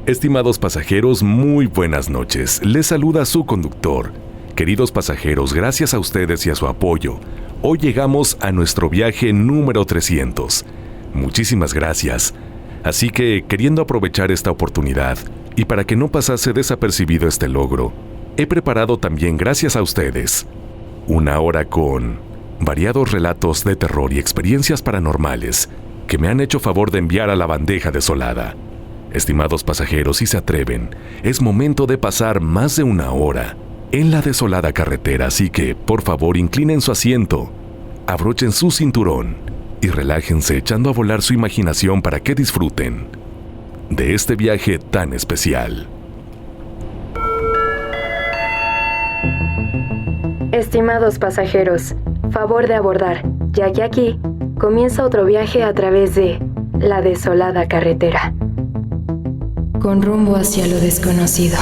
Estimados pasajeros, muy buenas noches. Les saluda su conductor. Queridos pasajeros, gracias a ustedes y a su apoyo, hoy llegamos a nuestro viaje número 300. Muchísimas gracias. Así que, queriendo aprovechar esta oportunidad, y para que no pasase desapercibido este logro, he preparado también, gracias a ustedes, una hora con variados relatos de terror y experiencias paranormales que me han hecho favor de enviar a la bandeja desolada. Estimados pasajeros, si se atreven, es momento de pasar más de una hora en la desolada carretera, así que, por favor, inclinen su asiento, abrochen su cinturón y relájense echando a volar su imaginación para que disfruten de este viaje tan especial. Estimados pasajeros, favor de abordar, ya que aquí comienza otro viaje a través de la desolada carretera, con rumbo hacia lo desconocido.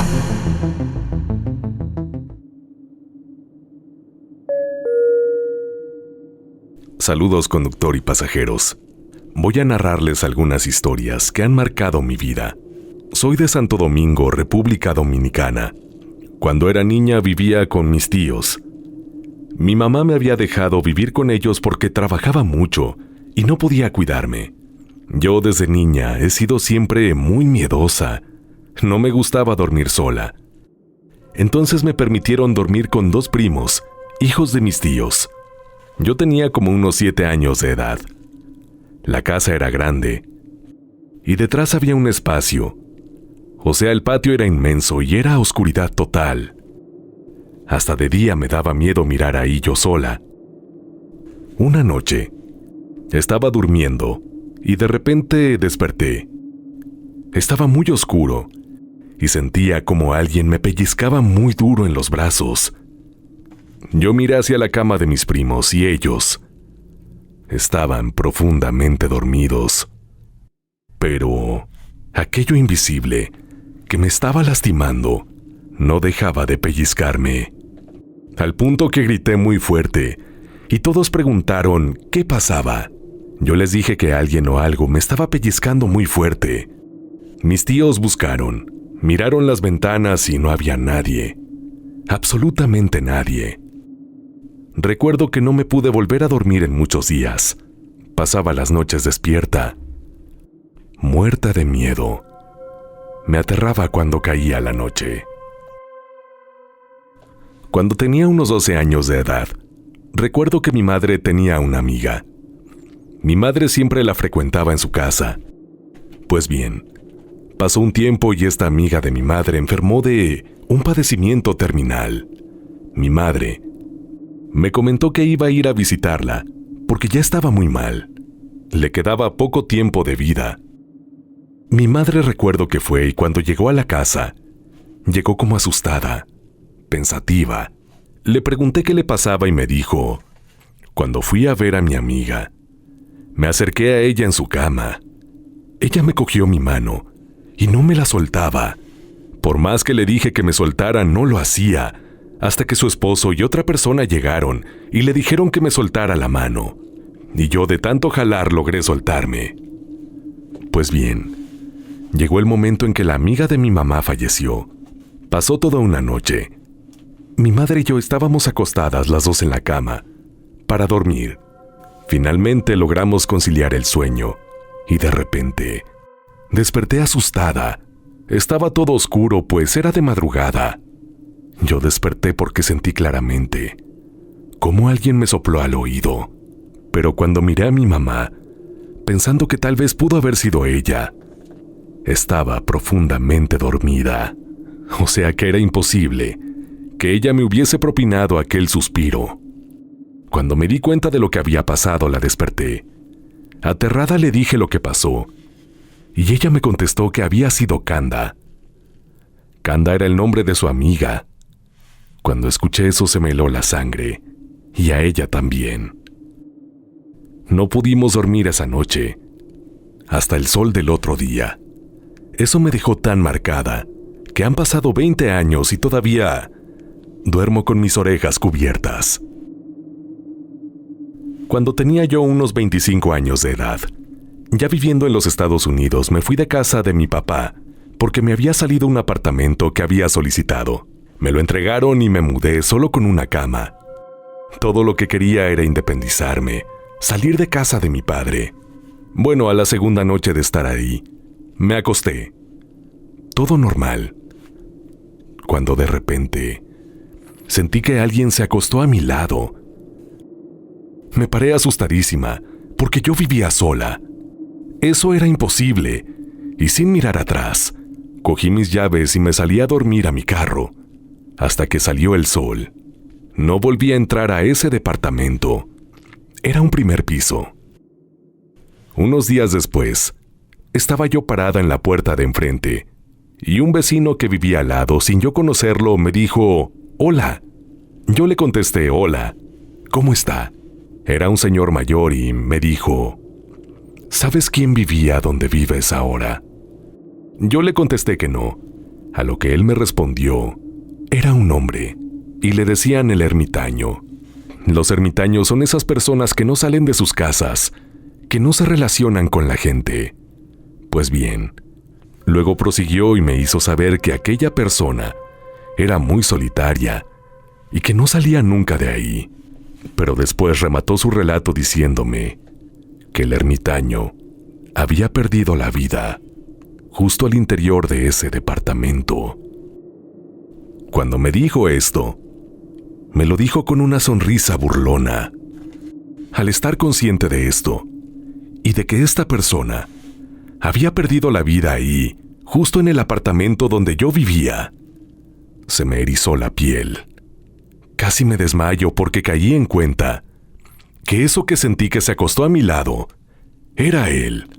Saludos, conductor y pasajeros. Voy a narrarles algunas historias que han marcado mi vida. Soy de Santo Domingo, República Dominicana. Cuando era niña vivía con mis tíos. Mi mamá me había dejado vivir con ellos porque trabajaba mucho y no podía cuidarme. Yo desde niña he sido siempre muy miedosa. No me gustaba dormir sola. Entonces me permitieron dormir con 2 primos, hijos de mis tíos. Yo tenía como unos 7 años de edad. La casa era grande y detrás había un espacio. O sea, el patio era inmenso y era oscuridad total. Hasta de día me daba miedo mirar ahí yo sola. Una noche, estaba durmiendo y de repente desperté. Estaba muy oscuro y sentía como alguien me pellizcaba muy duro en los brazos. Yo miré hacia la cama de mis primos y ellos estaban profundamente dormidos. Pero aquello invisible que me estaba lastimando no dejaba de pellizcarme, al punto que grité muy fuerte y todos preguntaron qué pasaba. Yo les dije que alguien o algo me estaba pellizcando muy fuerte. Mis tíos buscaron, miraron las ventanas y no había nadie, absolutamente nadie. Recuerdo que no me pude volver a dormir en muchos días. Pasaba las noches despierta, muerta de miedo. Me aterraba cuando caía la noche. Cuando tenía unos 12 años de edad, recuerdo que mi madre tenía una amiga. Mi madre siempre la frecuentaba en su casa. Pues bien, pasó un tiempo y esta amiga de mi madre enfermó de un padecimiento terminal. Mi madre me comentó que iba a ir a visitarla porque ya estaba muy mal. Le quedaba poco tiempo de vida. Mi madre recuerdo que fue y cuando llegó a la casa, llegó como asustada, pensativa. Le pregunté qué le pasaba y me dijo, cuando fui a ver a mi amiga, me acerqué a ella en su cama. Ella me cogió mi mano y no me la soltaba. Por más que le dije que me soltara, no lo hacía, hasta que su esposo y otra persona llegaron y le dijeron que me soltara la mano. Y yo de tanto jalar logré soltarme. Pues bien, llegó el momento en que la amiga de mi mamá falleció. Pasó toda una noche. Mi madre y yo estábamos acostadas las dos en la cama, para dormir. Finalmente logramos conciliar el sueño, y de repente, desperté asustada. Estaba todo oscuro, pues era de madrugada. Yo desperté porque sentí claramente cómo alguien me sopló al oído, pero cuando miré a mi mamá, pensando que tal vez pudo haber sido ella, estaba profundamente dormida. O sea que era imposible que ella me hubiese propinado aquel suspiro. Cuando me di cuenta de lo que había pasado, la desperté. Aterrada le dije lo que pasó, y ella me contestó que había sido Canda. Canda era el nombre de su amiga. Cuando escuché eso se me heló la sangre, y a ella también. No pudimos dormir esa noche, hasta el sol del otro día. Eso me dejó tan marcada, que han pasado 20 años y todavía duermo con mis orejas cubiertas. Cuando tenía yo unos 25 años de edad, ya viviendo en los Estados Unidos, me fui de casa de mi papá porque me había salido un apartamento que había solicitado. Me lo entregaron y me mudé solo con una cama. Todo lo que quería era independizarme, salir de casa de mi padre. Bueno, a la segunda noche de estar ahí, me acosté. Todo normal. Cuando de repente, sentí que alguien se acostó a mi lado. Me paré asustadísima, porque yo vivía sola. Eso era imposible, y sin mirar atrás, cogí mis llaves y me salí a dormir a mi carro, hasta que salió el sol. No volví a entrar a ese departamento. Era un primer piso. Unos días después, estaba yo parada en la puerta de enfrente, y un vecino que vivía al lado, sin yo conocerlo, me dijo, «Hola». Yo le contesté, «Hola, ¿cómo está?». Era un señor mayor y me dijo, «¿Sabes quién vivía donde vives ahora?». Yo le contesté que no, a lo que él me respondió, «Era un hombre, y le decían el ermitaño». Los ermitaños son esas personas que no salen de sus casas, que no se relacionan con la gente. Pues bien, luego prosiguió y me hizo saber que aquella persona era muy solitaria y que no salía nunca de ahí. Pero después remató su relato diciéndome que el ermitaño había perdido la vida justo al interior de ese departamento. Cuando me dijo esto, me lo dijo con una sonrisa burlona. Al estar consciente de esto, y de que esta persona había perdido la vida ahí, justo en el apartamento donde yo vivía, se me erizó la piel. Casi me desmayo porque caí en cuenta que eso que sentí que se acostó a mi lado era él,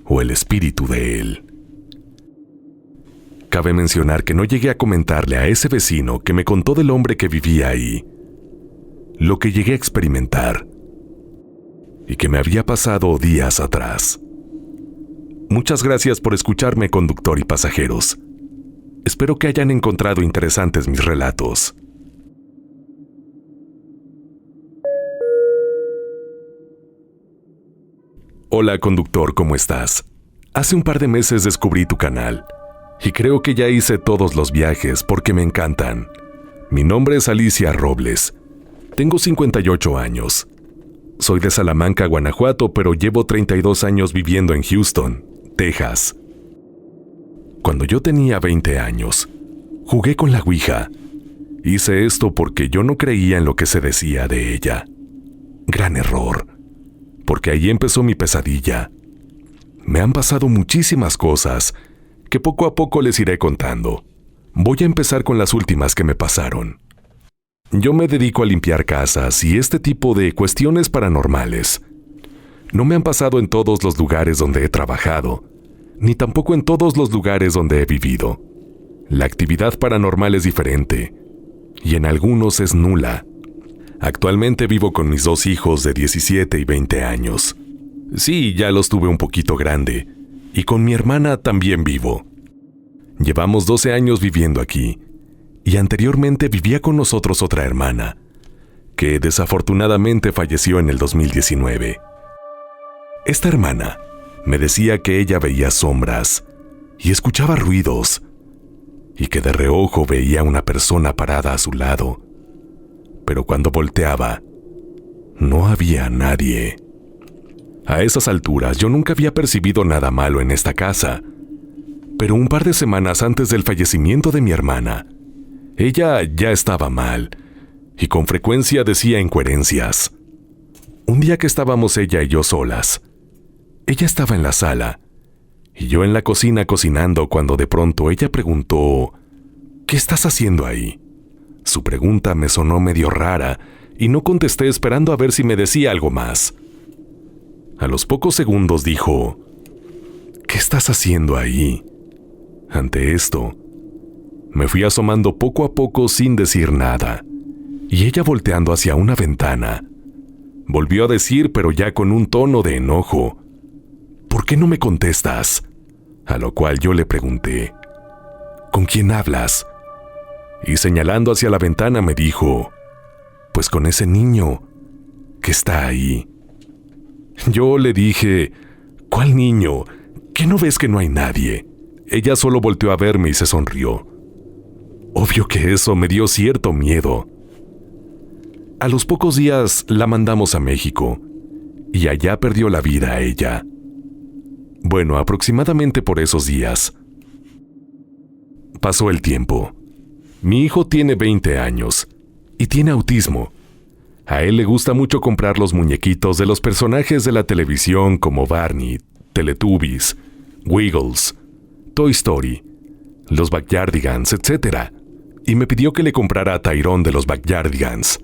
o el espíritu de él. Cabe mencionar que no llegué a comentarle a ese vecino que me contó del hombre que vivía ahí, lo que llegué a experimentar y que me había pasado días atrás. Muchas gracias por escucharme, conductor y pasajeros. Espero que hayan encontrado interesantes mis relatos. Hola, conductor, ¿cómo estás? Hace un par de meses descubrí tu canal y creo que ya hice todos los viajes porque me encantan. Mi nombre es Alicia Robles. Tengo 58 años. Soy de Salamanca, Guanajuato, pero llevo 32 años viviendo en Houston, Texas. Cuando yo tenía 20 años, jugué con la Ouija. Hice esto porque yo no creía en lo que se decía de ella. Gran error, porque ahí empezó mi pesadilla. Me han pasado muchísimas cosas que poco a poco les iré contando. Voy a empezar con las últimas que me pasaron. Yo me dedico a limpiar casas y este tipo de cuestiones paranormales. No me han pasado en todos los lugares donde he trabajado, ni tampoco en todos los lugares donde he vivido. La actividad paranormal es diferente, y en algunos es nula. Actualmente vivo con mis 2 hijos de 17 y 20 años. Sí, ya los tuve un poquito grande, y con mi hermana también vivo. Llevamos 12 años viviendo aquí, y anteriormente vivía con nosotros otra hermana, que desafortunadamente falleció en el 2019. Esta hermana me decía que ella veía sombras y escuchaba ruidos, y que de reojo veía una persona parada a su lado, pero cuando volteaba, no había nadie. A esas alturas yo nunca había percibido nada malo en esta casa, pero un par de semanas antes del fallecimiento de mi hermana, ella ya estaba mal y con frecuencia decía incoherencias. Un día que estábamos ella y yo solas, ella estaba en la sala y yo en la cocina cocinando cuando de pronto ella preguntó, «¿Qué estás haciendo ahí?». Su pregunta me sonó medio rara y no contesté esperando a ver si me decía algo más. A los pocos segundos dijo, «¿Qué estás haciendo ahí?». Ante esto, me fui asomando poco a poco sin decir nada, y ella volteando hacia una ventana, volvió a decir, pero ya con un tono de enojo, «¿Por qué no me contestas?». A lo cual yo le pregunté, «¿Con quién hablas?». Y señalando hacia la ventana me dijo, «Pues con ese niño que está ahí». Yo le dije, «¿Cuál niño? ¿Qué no ves que no hay nadie?». ella solo volteó a verme y se sonrió. Obvio que eso me dio cierto miedo. A los pocos días la mandamos a México y allá perdió la vida ella. Bueno, aproximadamente por esos días. Pasó el tiempo. Mi hijo tiene 20 años y tiene autismo. A él le gusta mucho comprar los muñequitos de los personajes de la televisión como Barney, Teletubbies, Wiggles, Toy Story, los Backyardigans, etc. Y me pidió que le comprara a Tyrone de los Backyardigans,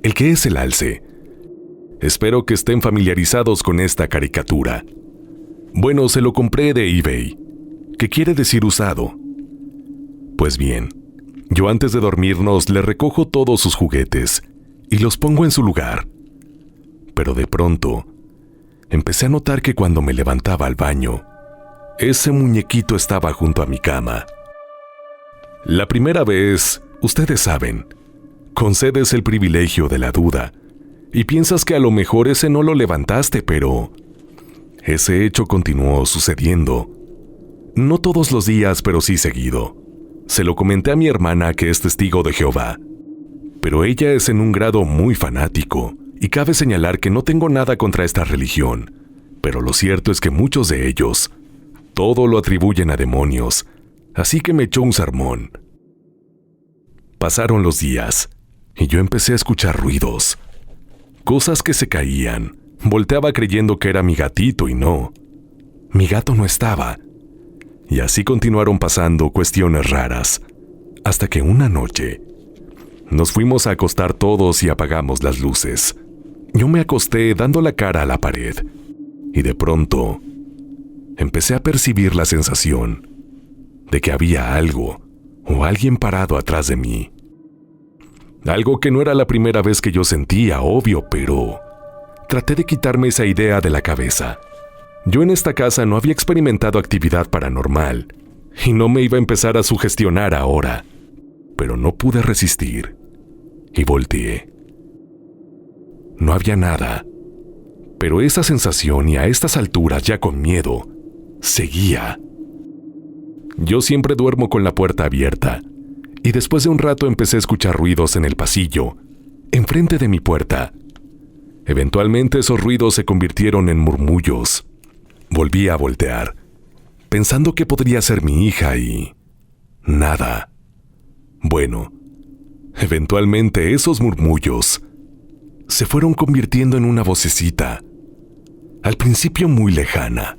el que es el alce. Espero que estén familiarizados con esta caricatura. Bueno, se lo compré de eBay, que quiere decir usado. Pues bien, yo antes de dormirnos le recojo todos sus juguetes y los pongo en su lugar. Pero de pronto, empecé a notar que cuando me levantaba al baño, ese muñequito estaba junto a mi cama. La primera vez, ustedes saben, concedes el privilegio de la duda y piensas que a lo mejor ese no lo levantaste, pero ese hecho continuó sucediendo. No todos los días, pero sí seguido. Se lo comenté a mi hermana, que es testigo de Jehová, pero ella es en un grado muy fanático, y cabe señalar que no tengo nada contra esta religión, pero lo cierto es que muchos de ellos todo lo atribuyen a demonios, así que me echó un sermón. Pasaron los días, y yo empecé a escuchar ruidos, cosas que se caían. Volteaba creyendo que era mi gatito y no. Mi gato no estaba. Y así continuaron pasando cuestiones raras, hasta que una noche nos fuimos a acostar todos y apagamos las luces. Yo me acosté dando la cara a la pared, y de pronto empecé a percibir la sensación de que había algo o alguien parado atrás de mí. Algo que no era la primera vez que yo sentía, obvio, pero traté de quitarme esa idea de la cabeza. Yo en esta casa no había experimentado actividad paranormal y no me iba a empezar a sugestionar ahora, pero no pude resistir y volteé. No había nada, pero esa sensación, y a estas alturas ya con miedo, seguía. Yo siempre duermo con la puerta abierta y después de un rato empecé a escuchar ruidos en el pasillo, enfrente de mi puerta. Eventualmente esos ruidos se convirtieron en murmullos. Volví a voltear, pensando que podría ser mi hija y nada. Bueno, eventualmente esos murmullos se fueron convirtiendo en una vocecita, al principio muy lejana,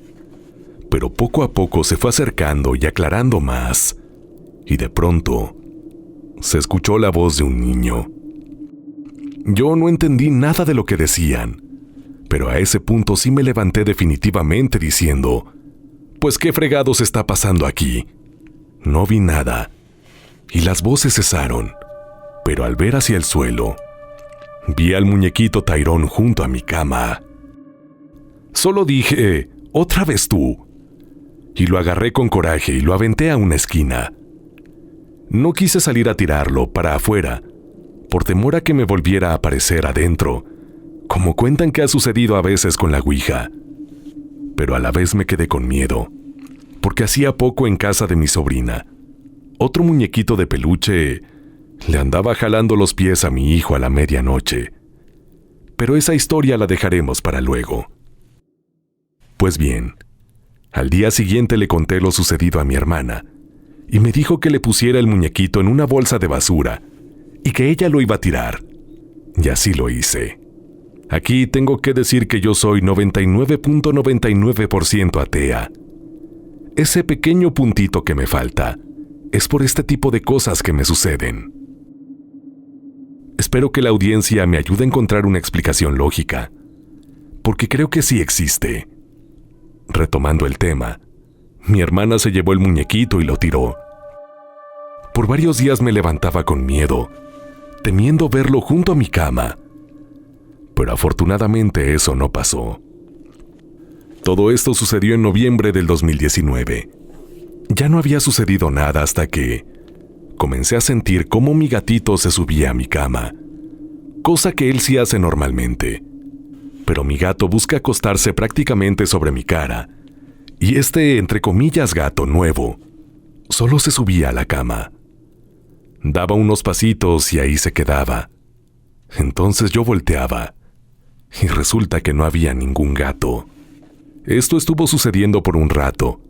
pero poco a poco se fue acercando y aclarando más, y de pronto se escuchó la voz de un niño. Yo no entendí nada de lo que decían, pero a ese punto sí me levanté definitivamente diciendo, «Pues qué fregados está pasando aquí». No vi nada, y las voces cesaron, pero al ver hacia el suelo, vi al muñequito Tyrone junto a mi cama. Solo dije, «¿Otra vez tú?», y lo agarré con coraje y lo aventé a una esquina. No quise salir a tirarlo para afuera, por temor a que me volviera a aparecer adentro, como cuentan que ha sucedido a veces con la Ouija. Pero a la vez me quedé con miedo, porque hacía poco en casa de mi sobrina, otro muñequito de peluche le andaba jalando los pies a mi hijo a la medianoche. Pero esa historia la dejaremos para luego. Pues bien, al día siguiente le conté lo sucedido a mi hermana, y me dijo que le pusiera el muñequito en una bolsa de basura, y que ella lo iba a tirar. Y así lo hice. Aquí tengo que decir que yo soy 99.99% atea. Ese pequeño puntito que me falta es por este tipo de cosas que me suceden. Espero que la audiencia me ayude a encontrar una explicación lógica, porque creo que sí existe. Retomando el tema, mi hermana se llevó el muñequito y lo tiró. Por varios días me levantaba con miedo, temiendo verlo junto a mi cama. Pero afortunadamente eso no pasó. Todo esto sucedió en noviembre del 2019. Ya no había sucedido nada hasta que comencé a sentir cómo mi gatito se subía a mi cama, cosa que él sí hace normalmente. Pero mi gato busca acostarse prácticamente sobre mi cara, y este, entre comillas, gato nuevo, solo se subía a la cama. Daba unos pasitos y ahí se quedaba. Entonces yo volteaba, y resulta que no había ningún gato. Esto estuvo sucediendo por un rato,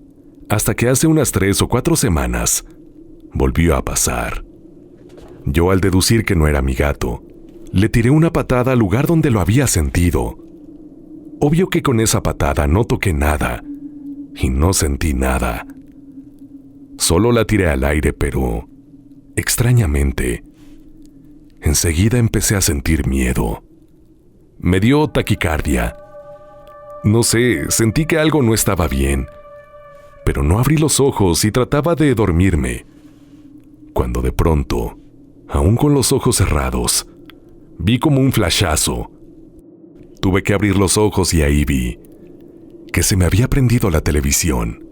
hasta que hace unas 3 o 4 semanas volvió a pasar. Yo, al deducir que no era mi gato, le tiré una patada al lugar donde lo había sentido. Obvio que con esa patada no toqué nada y no sentí nada. Solo la tiré al aire, pero, extrañamente, enseguida empecé a sentir miedo. Me dio taquicardia. No sé, sentí que algo no estaba bien, pero no abrí los ojos y trataba de dormirme, cuando de pronto, aún con los ojos cerrados, vi como un flashazo. Tuve que abrir los ojos y ahí vi que se me había prendido la televisión.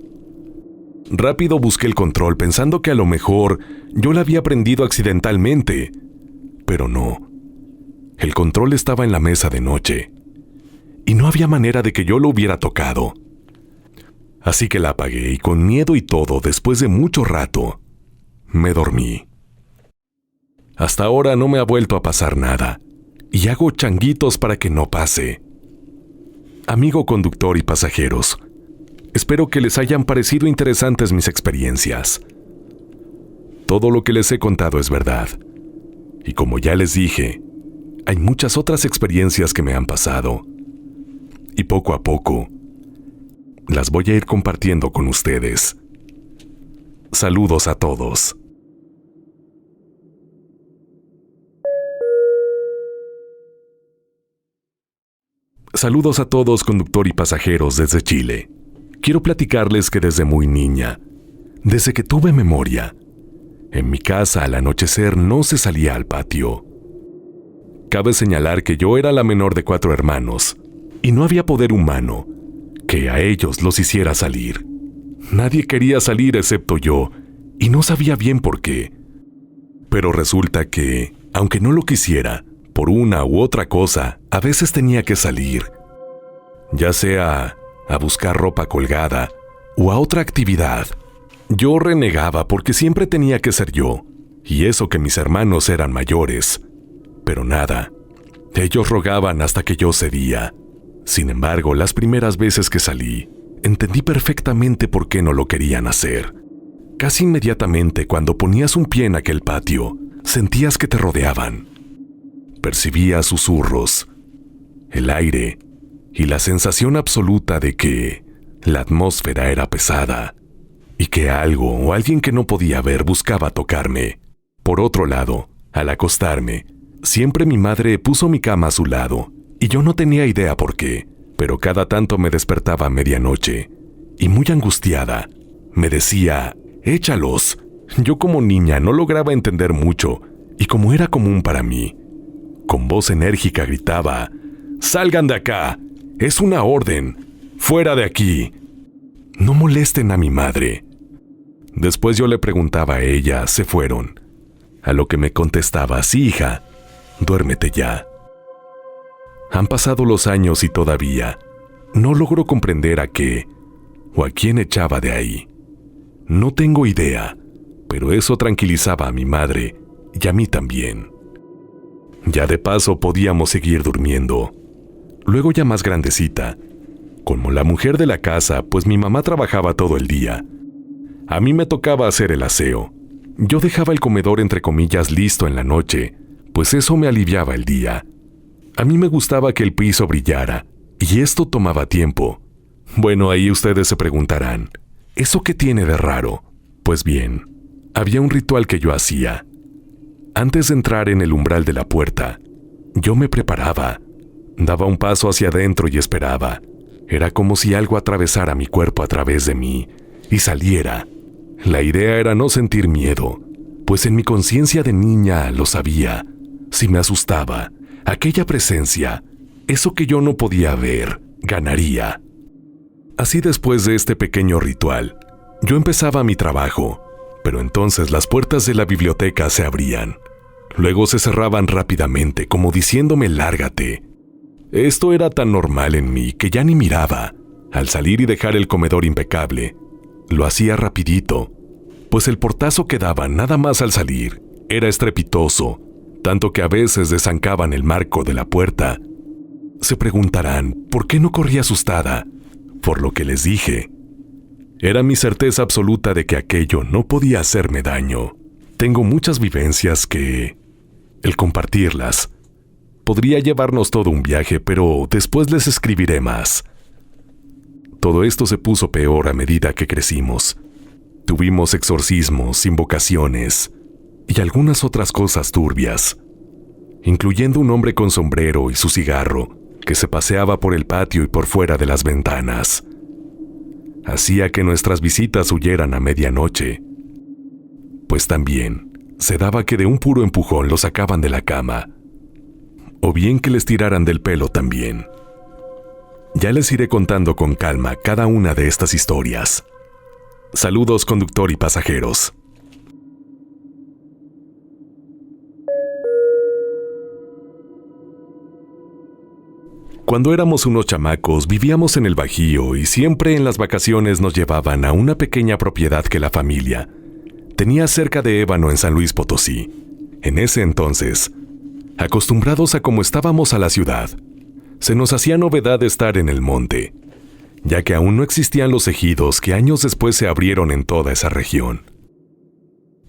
Rápido busqué el control pensando que a lo mejor yo la había prendido accidentalmente, pero no. El control estaba en la mesa de noche y no había manera de que yo lo hubiera tocado. Así que la apagué y con miedo y todo, después de mucho rato, me dormí. Hasta ahora no me ha vuelto a pasar nada y hago changuitos para que no pase. Amigo conductor y pasajeros, espero que les hayan parecido interesantes mis experiencias. Todo lo que les he contado es verdad. Y como ya les dije, hay muchas otras experiencias que me han pasado. Y poco a poco, las voy a ir compartiendo con ustedes. Saludos a todos. Saludos a todos, conductor y pasajeros desde Chile. Quiero platicarles que desde muy niña, desde que tuve memoria, en mi casa al anochecer no se salía al patio. Cabe señalar que yo era la menor de 4 hermanos y no había poder humano que a ellos los hiciera salir. Nadie quería salir excepto yo y no sabía bien por qué. Pero resulta que, aunque no lo quisiera, por una u otra cosa, a veces tenía que salir, ya sea a buscar ropa colgada o a otra actividad. Yo renegaba porque siempre tenía que ser yo, y eso que mis hermanos eran mayores. Pero nada, ellos rogaban hasta que yo cedía. Sin embargo, las primeras veces que salí, entendí perfectamente por qué no lo querían hacer. Casi inmediatamente, cuando ponías un pie en aquel patio, sentías que te rodeaban. Percibía susurros, el aire y la sensación absoluta de que la atmósfera era pesada y que algo o alguien que no podía ver buscaba tocarme. Por otro lado, al acostarme, siempre mi madre puso mi cama a su lado y yo no tenía idea por qué, pero cada tanto me despertaba a medianoche y muy angustiada me decía, «Échalos». Yo como niña no lograba entender mucho y como era común para mí, con voz enérgica gritaba, «¡Salgan de acá! ¡Es una orden! ¡Fuera de aquí! No molesten a mi madre». Después yo le preguntaba a ella, «¿Se fueron?». A lo que me contestaba, «Sí, hija, duérmete ya». Han pasado los años y todavía no logro comprender a qué o a quién echaba de ahí. No tengo idea, pero eso tranquilizaba a mi madre y a mí también. Ya de paso podíamos seguir durmiendo. Luego, ya más grandecita, como la mujer de la casa, pues mi mamá trabajaba todo el día, a mí me tocaba hacer el aseo. Yo dejaba el comedor entre comillas listo en la noche, pues eso me aliviaba el día. A mí me gustaba que el piso brillara, y esto tomaba tiempo. Bueno, ahí ustedes se preguntarán, ¿eso qué tiene de raro? Pues bien, había un ritual que yo hacía. Antes de entrar en el umbral de la puerta, yo me preparaba, daba un paso hacia adentro y esperaba. Era como si algo atravesara mi cuerpo a través de mí y saliera. La idea era no sentir miedo, pues en mi conciencia de niña lo sabía. Si me asustaba, aquella presencia, eso que yo no podía ver, ganaría. Así, después de este pequeño ritual, yo empezaba mi trabajo, pero entonces las puertas de la biblioteca se abrían. Luego se cerraban rápidamente, como diciéndome «lárgate». Esto era tan normal en mí que ya ni miraba. Al salir y dejar el comedor impecable, lo hacía rapidito, pues el portazo que daba nada más al salir era estrepitoso, tanto que a veces desancaban el marco de la puerta. Se preguntarán por qué no corrí asustada, por lo que les dije. Era mi certeza absoluta de que aquello no podía hacerme daño. Tengo muchas vivencias que, el compartirlas, podría llevarnos todo un viaje, pero después les escribiré más. Todo esto se puso peor a medida que crecimos. Tuvimos exorcismos, invocaciones y algunas otras cosas turbias, incluyendo un hombre con sombrero y su cigarro que se paseaba por el patio y por fuera de las ventanas. Hacía que nuestras visitas huyeran a medianoche, pues también se daba que de un puro empujón los sacaban de la cama, o bien que les tiraran del pelo también. Ya les iré contando con calma cada una de estas historias. Saludos, conductor y pasajeros. Cuando éramos unos chamacos, vivíamos en el Bajío y siempre en las vacaciones nos llevaban a una pequeña propiedad que la familia tenía cerca de Ébano en San Luis Potosí. En ese entonces, acostumbrados a cómo estábamos a la ciudad, se nos hacía novedad estar en el monte, ya que aún no existían los ejidos que años después se abrieron en toda esa región.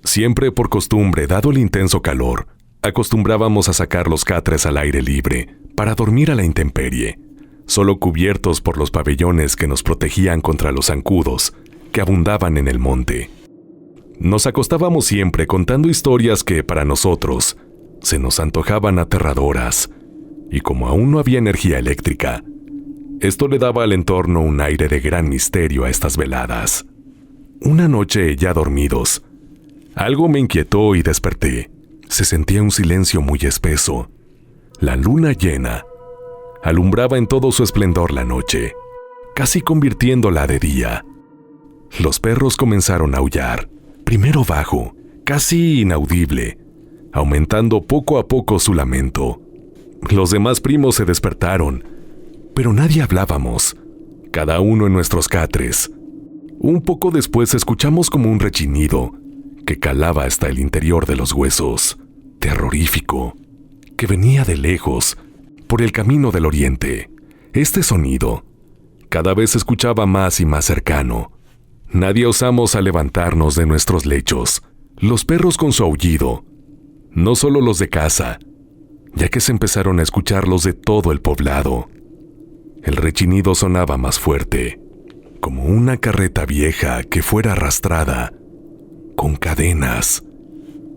Siempre por costumbre, dado el intenso calor, acostumbrábamos a sacar los catres al aire libre para dormir a la intemperie, solo cubiertos por los pabellones que nos protegían contra los zancudos que abundaban en el monte. Nos acostábamos siempre contando historias que, para nosotros, se nos antojaban aterradoras, y como aún no había energía eléctrica, esto le daba al entorno un aire de gran misterio a estas veladas. Una noche, ya dormidos, algo me inquietó y desperté. Se sentía un silencio muy espeso. La luna llena alumbraba en todo su esplendor la noche, casi convirtiéndola de día. Los perros comenzaron a aullar, primero bajo, casi inaudible, aumentando poco a poco su lamento. Los demás primos se despertaron, pero nadie hablábamos, cada uno en nuestros catres. Un poco después escuchamos como un rechinido que calaba hasta el interior de los huesos, terrorífico, que venía de lejos, por el camino del oriente. Este sonido cada vez se escuchaba más y más cercano. Nadie osamos a levantarnos de nuestros lechos, los perros con su aullido, no solo los de casa, ya que se empezaron a escuchar los de todo el poblado. El rechinido sonaba más fuerte, como una carreta vieja que fuera arrastrada, con cadenas.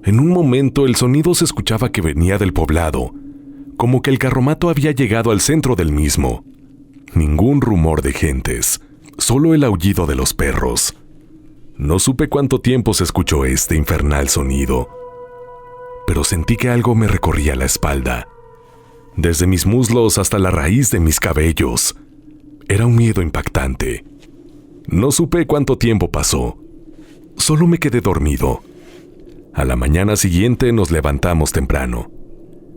En un momento el sonido se escuchaba que venía del poblado, como que el carromato había llegado al centro del mismo. Ningún rumor de gentes, solo el aullido de los perros. No supe cuánto tiempo se escuchó este infernal sonido, pero sentí que algo me recorría la espalda, desde mis muslos hasta la raíz de mis cabellos. Era un miedo impactante. No supe cuánto tiempo pasó. Solo me quedé dormido. A la mañana siguiente nos levantamos temprano,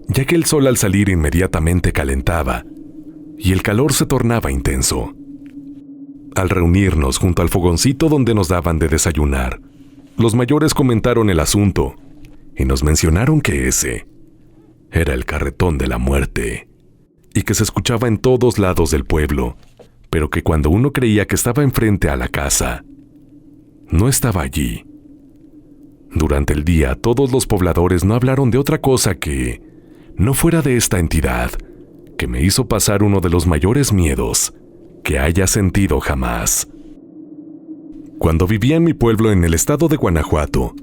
ya que el sol al salir inmediatamente calentaba y el calor se tornaba intenso. Al reunirnos junto al fogoncito donde nos daban de desayunar, los mayores comentaron el asunto y nos mencionaron que ese era el carretón de la muerte y que se escuchaba en todos lados del pueblo, pero que cuando uno creía que estaba enfrente a la casa, no estaba allí. Durante el día, todos los pobladores no hablaron de otra cosa que no fuera de esta entidad, que me hizo pasar uno de los mayores miedos que haya sentido jamás. Cuando vivía en mi pueblo en el estado de Guanajuato,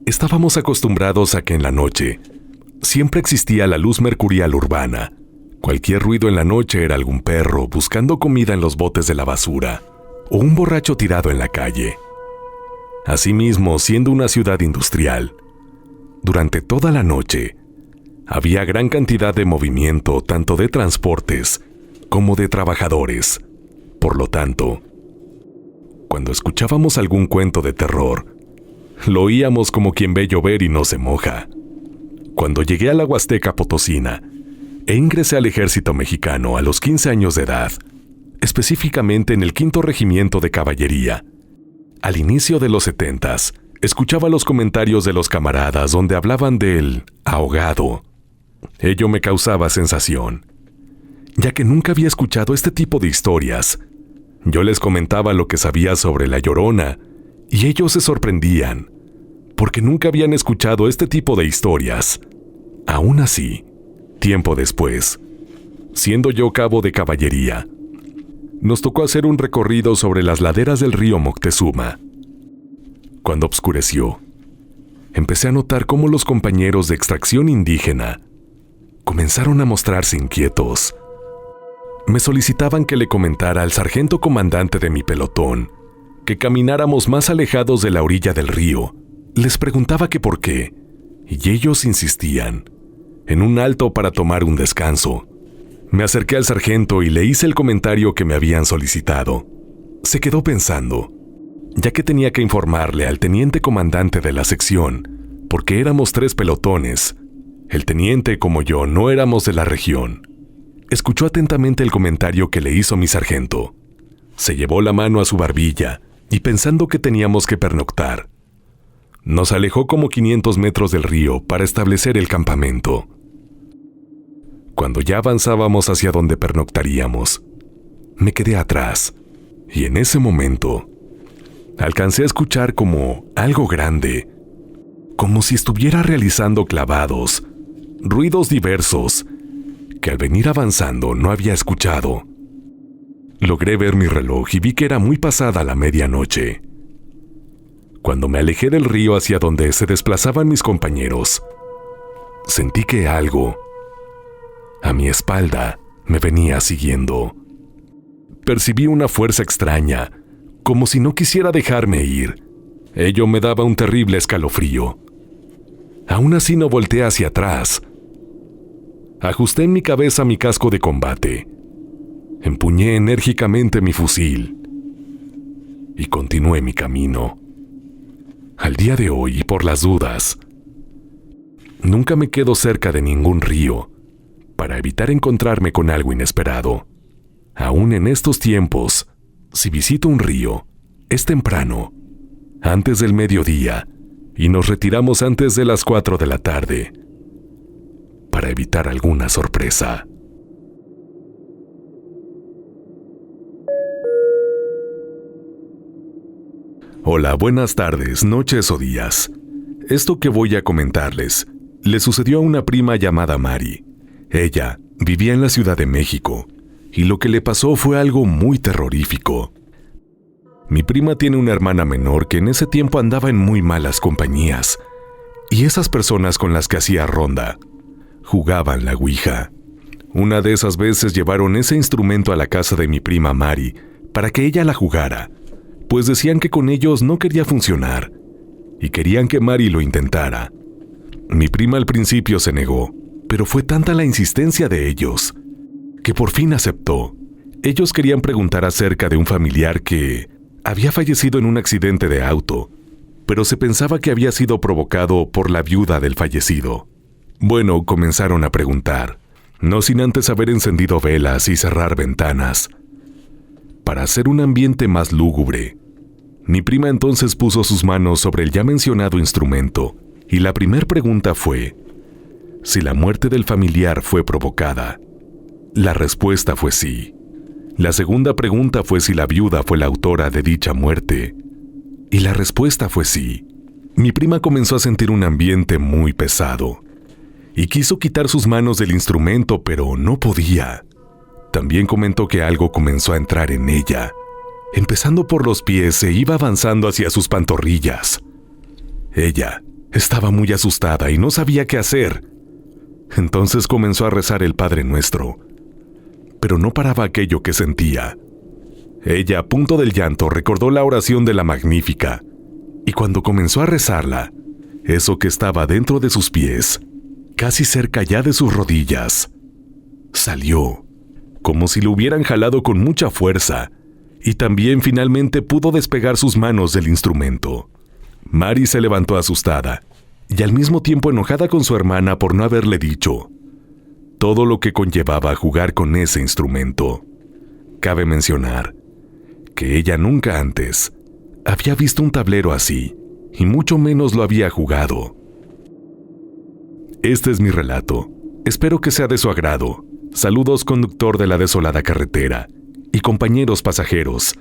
estábamos acostumbrados a que en la noche siempre existía la luz mercurial urbana. Cualquier ruido en la noche era algún perro buscando comida en los botes de la basura o un borracho tirado en la calle. Asimismo, siendo una ciudad industrial, durante toda la noche había gran cantidad de movimiento tanto de transportes como de trabajadores. Por lo tanto, cuando escuchábamos algún cuento de terror, lo oíamos como quien ve llover y no se moja. Cuando llegué a la Huasteca Potosina e ingresé al ejército mexicano a los 15 años de edad, específicamente en el 5º Regimiento de Caballería. Al inicio de los 70s, escuchaba los comentarios de los camaradas donde hablaban del ahogado. Ello me causaba sensación, ya que nunca había escuchado este tipo de historias. Yo les comentaba lo que sabía sobre La Llorona, y ellos se sorprendían, porque nunca habían escuchado este tipo de historias. Aún así, tiempo después, siendo yo cabo de caballería, nos tocó hacer un recorrido sobre las laderas del río Moctezuma. Cuando oscureció, empecé a notar cómo los compañeros de extracción indígena comenzaron a mostrarse inquietos. Me solicitaban que le comentara al sargento comandante de mi pelotón que camináramos más alejados de la orilla del río. Les preguntaba que por qué, y ellos insistían en un alto para tomar un descanso. Me acerqué al sargento y le hice el comentario que me habían solicitado. Se quedó pensando, ya que tenía que informarle al teniente comandante de la sección, porque éramos 3 pelotones. El teniente, como yo, no éramos de la región. Escuchó atentamente el comentario que le hizo mi sargento. Se llevó la mano a su barbilla y pensando que teníamos que pernoctar, nos alejó como 500 metros del río para establecer el campamento. Cuando ya avanzábamos hacia donde pernoctaríamos, me quedé atrás y en ese momento alcancé a escuchar como algo grande, como si estuviera realizando clavados, ruidos diversos, que al venir avanzando no había escuchado. Logré ver mi reloj y vi que era muy pasada la medianoche. Cuando me alejé del río hacia donde se desplazaban mis compañeros, sentí que algo a mi espalda me venía siguiendo. Percibí una fuerza extraña, como si no quisiera dejarme ir. Ello me daba un terrible escalofrío. Aún así no volteé hacia atrás. Ajusté en mi cabeza mi casco de combate. Empuñé enérgicamente mi fusil y continué mi camino. Al día de hoy, y por las dudas, nunca me quedo cerca de ningún río para evitar encontrarme con algo inesperado. Aún en estos tiempos, si visito un río, es temprano, antes del mediodía, y nos retiramos antes de las 4 de la tarde, para evitar alguna sorpresa. Hola, buenas tardes, noches o días. Esto que voy a comentarles le sucedió a una prima llamada Mari. Ella vivía en la Ciudad de México y lo que le pasó fue algo muy terrorífico. Mi prima tiene una hermana menor que en ese tiempo andaba en muy malas compañías y esas personas con las que hacía ronda jugaban la ouija. Una de esas veces llevaron ese instrumento a la casa de mi prima Mari para que ella la jugara, pues decían que con ellos no quería funcionar y querían que Mari lo intentara. Mi prima al principio se negó, pero fue tanta la insistencia de ellos que por fin aceptó. Ellos querían preguntar acerca de un familiar que había fallecido en un accidente de auto, pero se pensaba que había sido provocado por la viuda del fallecido. Bueno, comenzaron a preguntar, no sin antes haber encendido velas y cerrar ventanas, para hacer un ambiente más lúgubre. Mi prima entonces puso sus manos sobre el ya mencionado instrumento y la primera pregunta fue si la muerte del familiar fue provocada. La respuesta fue sí. La segunda pregunta fue si la viuda fue la autora de dicha muerte y la respuesta fue sí. Mi prima comenzó a sentir un ambiente muy pesado y quiso quitar sus manos del instrumento, pero no podía. También comentó que algo comenzó a entrar en ella. Empezando por los pies, se iba avanzando hacia sus pantorrillas. Ella estaba muy asustada y no sabía qué hacer. Entonces comenzó a rezar el Padre Nuestro, pero no paraba aquello que sentía. Ella, a punto del llanto, recordó la oración de la Magnífica, y cuando comenzó a rezarla, eso que estaba dentro de sus pies, casi cerca ya de sus rodillas, salió, como si lo hubieran jalado con mucha fuerza, y también finalmente pudo despegar sus manos del instrumento. Mari se levantó asustada, y al mismo tiempo enojada con su hermana por no haberle dicho todo lo que conllevaba jugar con ese instrumento. cabe mencionar que ella nunca antes había visto un tablero así, y mucho menos lo había jugado. Este es mi relato. Espero que sea de su agrado. Saludos, conductor de la desolada carretera y compañeros pasajeros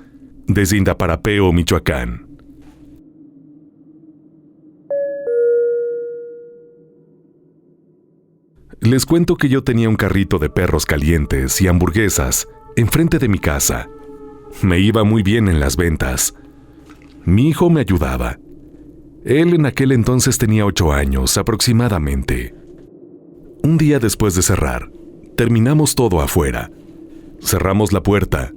desde Indaparapeo, Michoacán. Les cuento que yo tenía un carrito de perros calientes y hamburguesas enfrente de mi casa. Me iba muy bien en las ventas. Mi hijo me ayudaba. Él en aquel entonces tenía 8 años aproximadamente. Un día después de cerrar, terminamos todo afuera. Cerramos la puerta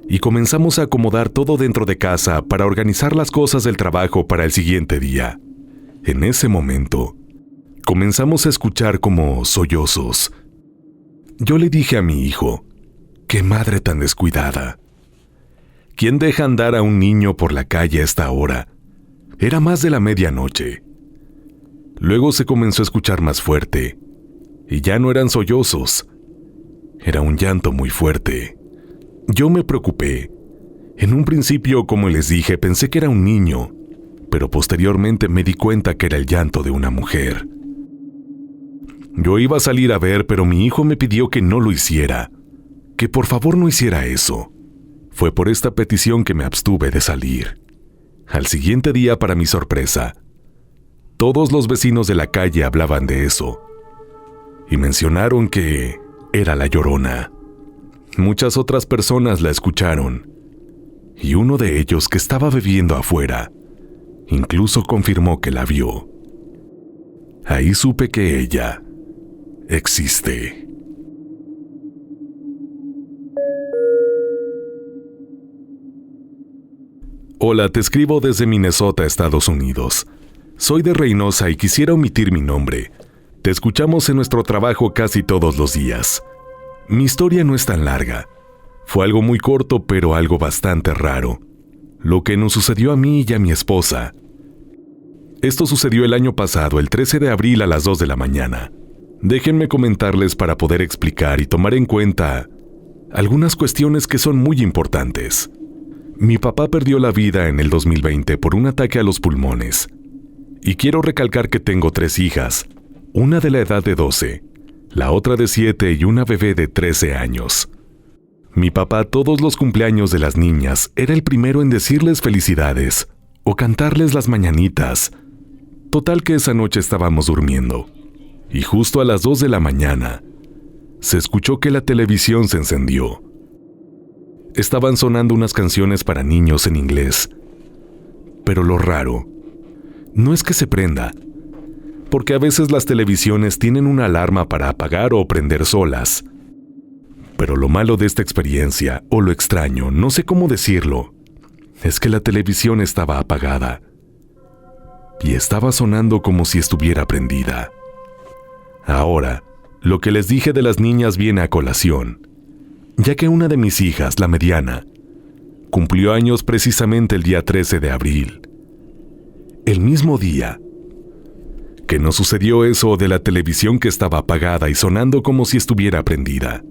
y comenzamos a acomodar todo dentro de casa para organizar las cosas del trabajo para el siguiente día. En ese momento, comenzamos a escuchar como sollozos. Yo le dije a mi hijo, ¡qué madre tan descuidada! ¿Quién deja andar a un niño por la calle a esta hora? Era más de la medianoche. Luego se comenzó a escuchar más fuerte, y ya no eran sollozos. Era un llanto muy fuerte. Yo me preocupé. En un principio, como les dije, pensé que era un niño, pero posteriormente me di cuenta que era el llanto de una mujer. Yo iba a salir a ver, pero mi hijo me pidió que no lo hiciera, que por favor no hiciera eso. Fue por esta petición que me abstuve de salir. Al siguiente día, para mi sorpresa, todos los vecinos de la calle hablaban de eso y mencionaron que era la Llorona. Muchas otras personas la escucharon y uno de ellos, que estaba bebiendo afuera, incluso confirmó que la vio. Ahí supe que ella existe. Hola, te escribo desde Minnesota, Estados Unidos. Soy de Reynosa y quisiera omitir mi nombre. Te escuchamos en nuestro trabajo casi todos los días. Mi historia no es tan larga. Fue algo muy corto, pero algo bastante raro. Lo que nos sucedió a mí y a mi esposa. Esto sucedió el año pasado, el 13 de abril a las 2 de la mañana. Déjenme comentarles para poder explicar y tomar en cuenta algunas cuestiones que son muy importantes. Mi papá perdió la vida en el 2020 por un ataque a los pulmones. Y quiero recalcar que tengo 3 hijas, una de la edad de 12, la otra de 7 y una bebé de 13 años. Mi papá todos los cumpleaños de las niñas era el primero en decirles felicidades o cantarles las mañanitas. Total que esa noche estábamos durmiendo y justo a las 2 de la mañana se escuchó que la televisión se encendió. Estaban sonando unas canciones para niños en inglés. Pero lo raro no es que se prenda, porque a veces las televisiones tienen una alarma para apagar o prender solas. Pero lo malo de esta experiencia, o lo extraño, no sé cómo decirlo, es que la televisión estaba apagada y estaba sonando como si estuviera prendida. Ahora, lo que les dije de las niñas viene a colación, ya que una de mis hijas, la mediana, cumplió años precisamente el día 13 de abril. El mismo día que nos sucedió eso de la televisión que estaba apagada y sonando como si estuviera prendida.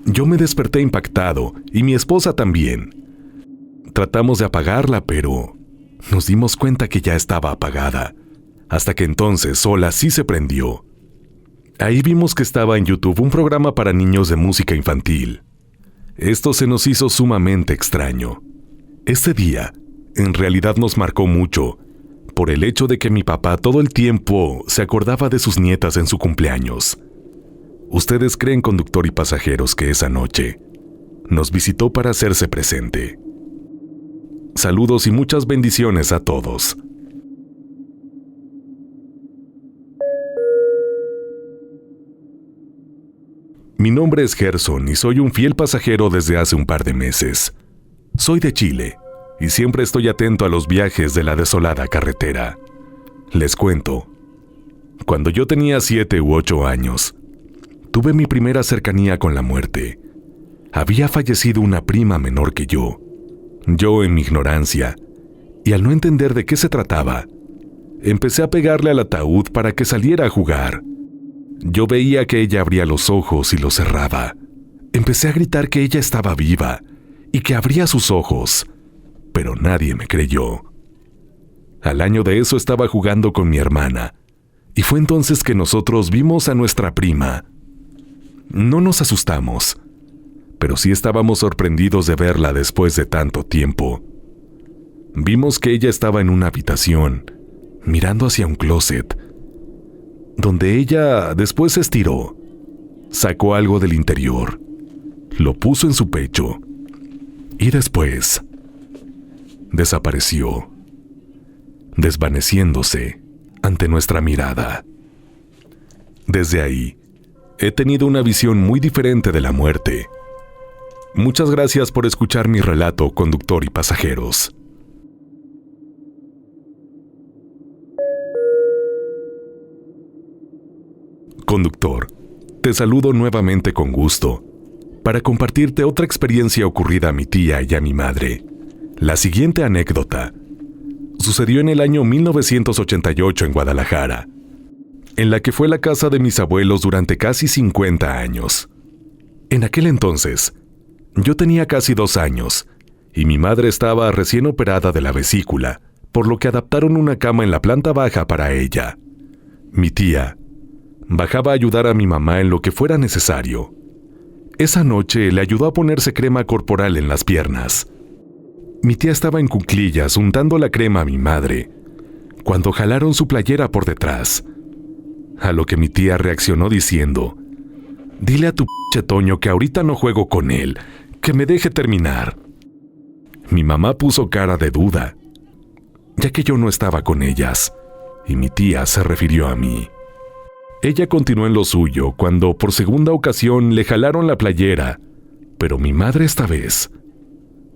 Yo me desperté impactado y mi esposa también. Tratamos de apagarla, pero nos dimos cuenta que ya estaba apagada, hasta que entonces sola sí se prendió. Ahí vimos que estaba en YouTube un programa para niños de música infantil. Esto se nos hizo sumamente extraño. Este día, en realidad nos marcó mucho, por el hecho de que mi papá todo el tiempo se acordaba de sus nietas en su cumpleaños. ¿Ustedes creen, conductor y pasajeros, que esa noche nos visitó para hacerse presente? Saludos y muchas bendiciones a todos. Mi nombre es Gerson y soy un fiel pasajero desde hace un par de meses. Soy de Chile y siempre estoy atento a los viajes de la desolada carretera. Les cuento, cuando yo tenía 7 u 8 años, tuve mi primera cercanía con la muerte. Había fallecido una prima menor que yo. Yo, en mi ignorancia, y al no entender de qué se trataba, empecé a pegarle al ataúd para que saliera a jugar. Yo veía que ella abría los ojos y los cerraba. Empecé a gritar que ella estaba viva y que abría sus ojos, pero nadie me creyó. Al año de eso estaba jugando con mi hermana, y fue entonces que nosotros vimos a nuestra prima. No nos asustamos, pero sí estábamos sorprendidos de verla después de tanto tiempo. Vimos que ella estaba en una habitación, mirando hacia un closet, donde ella después se estiró, sacó algo del interior, lo puso en su pecho y después desapareció, desvaneciéndose ante nuestra mirada. Desde ahí, he tenido una visión muy diferente de la muerte. Muchas gracias por escuchar mi relato, conductor y pasajeros. Conductor, te saludo nuevamente con gusto para compartirte otra experiencia ocurrida a mi tía y a mi madre. La siguiente anécdota sucedió en el año 1988 en Guadalajara, en la que fue la casa de mis abuelos durante casi 50 años. En aquel entonces, yo tenía casi 2 años y mi madre estaba recién operada de la vesícula, por lo que adaptaron una cama en la planta baja para ella. Mi tía bajaba a ayudar a mi mamá en lo que fuera necesario. Esa noche le ayudó a ponerse crema corporal en las piernas. Mi tía estaba en cuclillas untando la crema a mi madre, cuando jalaron su playera por detrás, a lo que mi tía reaccionó diciendo: «Dile a tu p*** Toño que ahorita no juego con él, que me deje terminar». Mi mamá puso cara de duda, ya que yo no estaba con ellas, y mi tía se refirió a mí. Ella continuó en lo suyo cuando por segunda ocasión le jalaron la playera, pero mi madre esta vez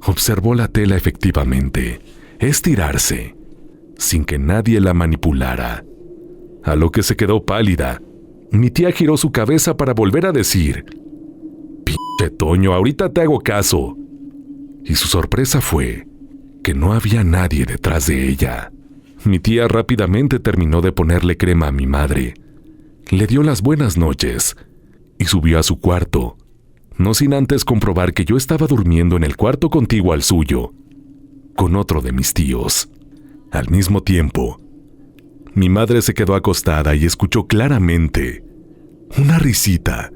observó la tela efectivamente estirarse, sin que nadie la manipulara, a lo que se quedó pálida. Mi tía giró su cabeza para volver a decir: «Pinche Toño, ahorita te hago caso». Y su sorpresa fue que no había nadie detrás de ella. Mi tía rápidamente terminó de ponerle crema a mi madre, le dio las buenas noches y subió a su cuarto, no sin antes comprobar que yo estaba durmiendo en el cuarto contiguo al suyo, con otro de mis tíos. Al mismo tiempo, mi madre se quedó acostada y escuchó claramente una risita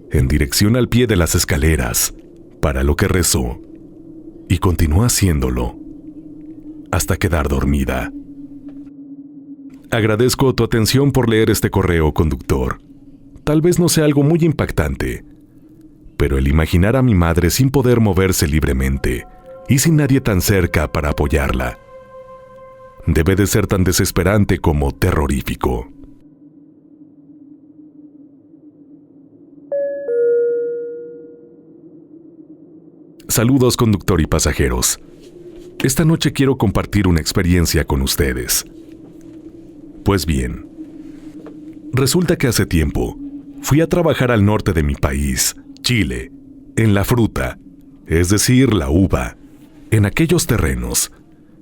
en dirección al pie de las escaleras, para lo que rezó y continuó haciéndolo hasta quedar dormida. Agradezco tu atención por leer este correo, conductor. Tal vez no sea algo muy impactante, pero el imaginar a mi madre sin poder moverse libremente y sin nadie tan cerca para apoyarla debe de ser tan desesperante como terrorífico. Saludos, conductor y pasajeros. Esta noche quiero compartir una experiencia con ustedes. Pues bien, resulta que hace tiempo fui a trabajar al norte de mi país, Chile, en la fruta, es decir, la uva. En aquellos terrenos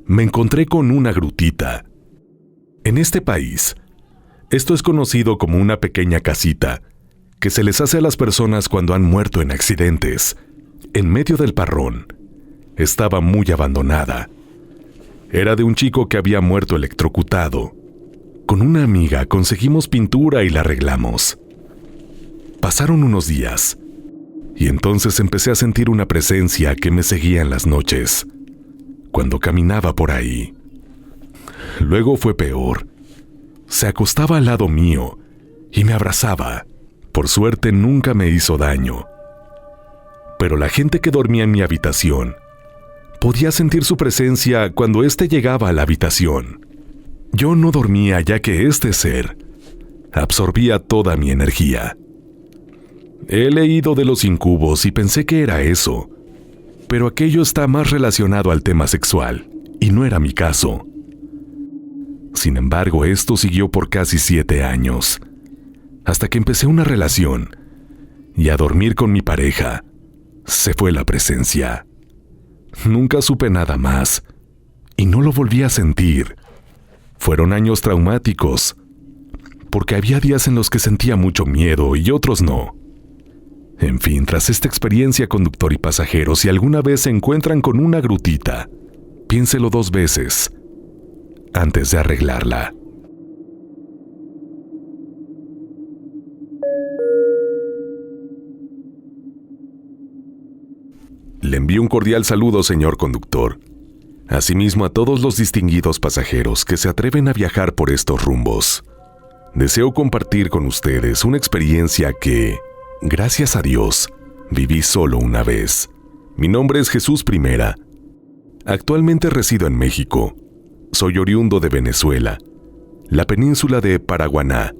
me encontré con una grutita. En este país, esto es conocido como una pequeña casita que se les hace a las personas cuando han muerto en accidentes. En medio del parrón, estaba muy abandonada. Era de un chico que había muerto electrocutado. Con una amiga conseguimos pintura y la arreglamos. Pasaron unos días, y entonces empecé a sentir una presencia que me seguía en las noches, cuando caminaba por ahí. Luego fue peor. Se acostaba al lado mío y me abrazaba. Por suerte nunca me hizo daño. Pero la gente que dormía en mi habitación podía sentir su presencia cuando éste llegaba a la habitación. Yo no dormía ya que este ser absorbía toda mi energía. He leído de los incubos y pensé que era eso, pero aquello está más relacionado al tema sexual, y no era mi caso. Sin embargo, esto siguió por casi 7 años, hasta que empecé una relación, y a dormir con mi pareja, se fue la presencia. Nunca supe nada más, y no lo volví a sentir. Fueron años traumáticos, porque había días en los que sentía mucho miedo y otros no. En fin, tras esta experiencia, conductor y pasajero, si alguna vez se encuentran con una grutita, piénselo 2 veces antes de arreglarla. Le envío un cordial saludo, señor conductor. Asimismo a todos los distinguidos pasajeros que se atreven a viajar por estos rumbos. Deseo compartir con ustedes una experiencia que, gracias a Dios, viví solo una vez. Mi nombre es Jesús Primera. Actualmente resido en México. Soy oriundo de Venezuela, la península de Paraguaná,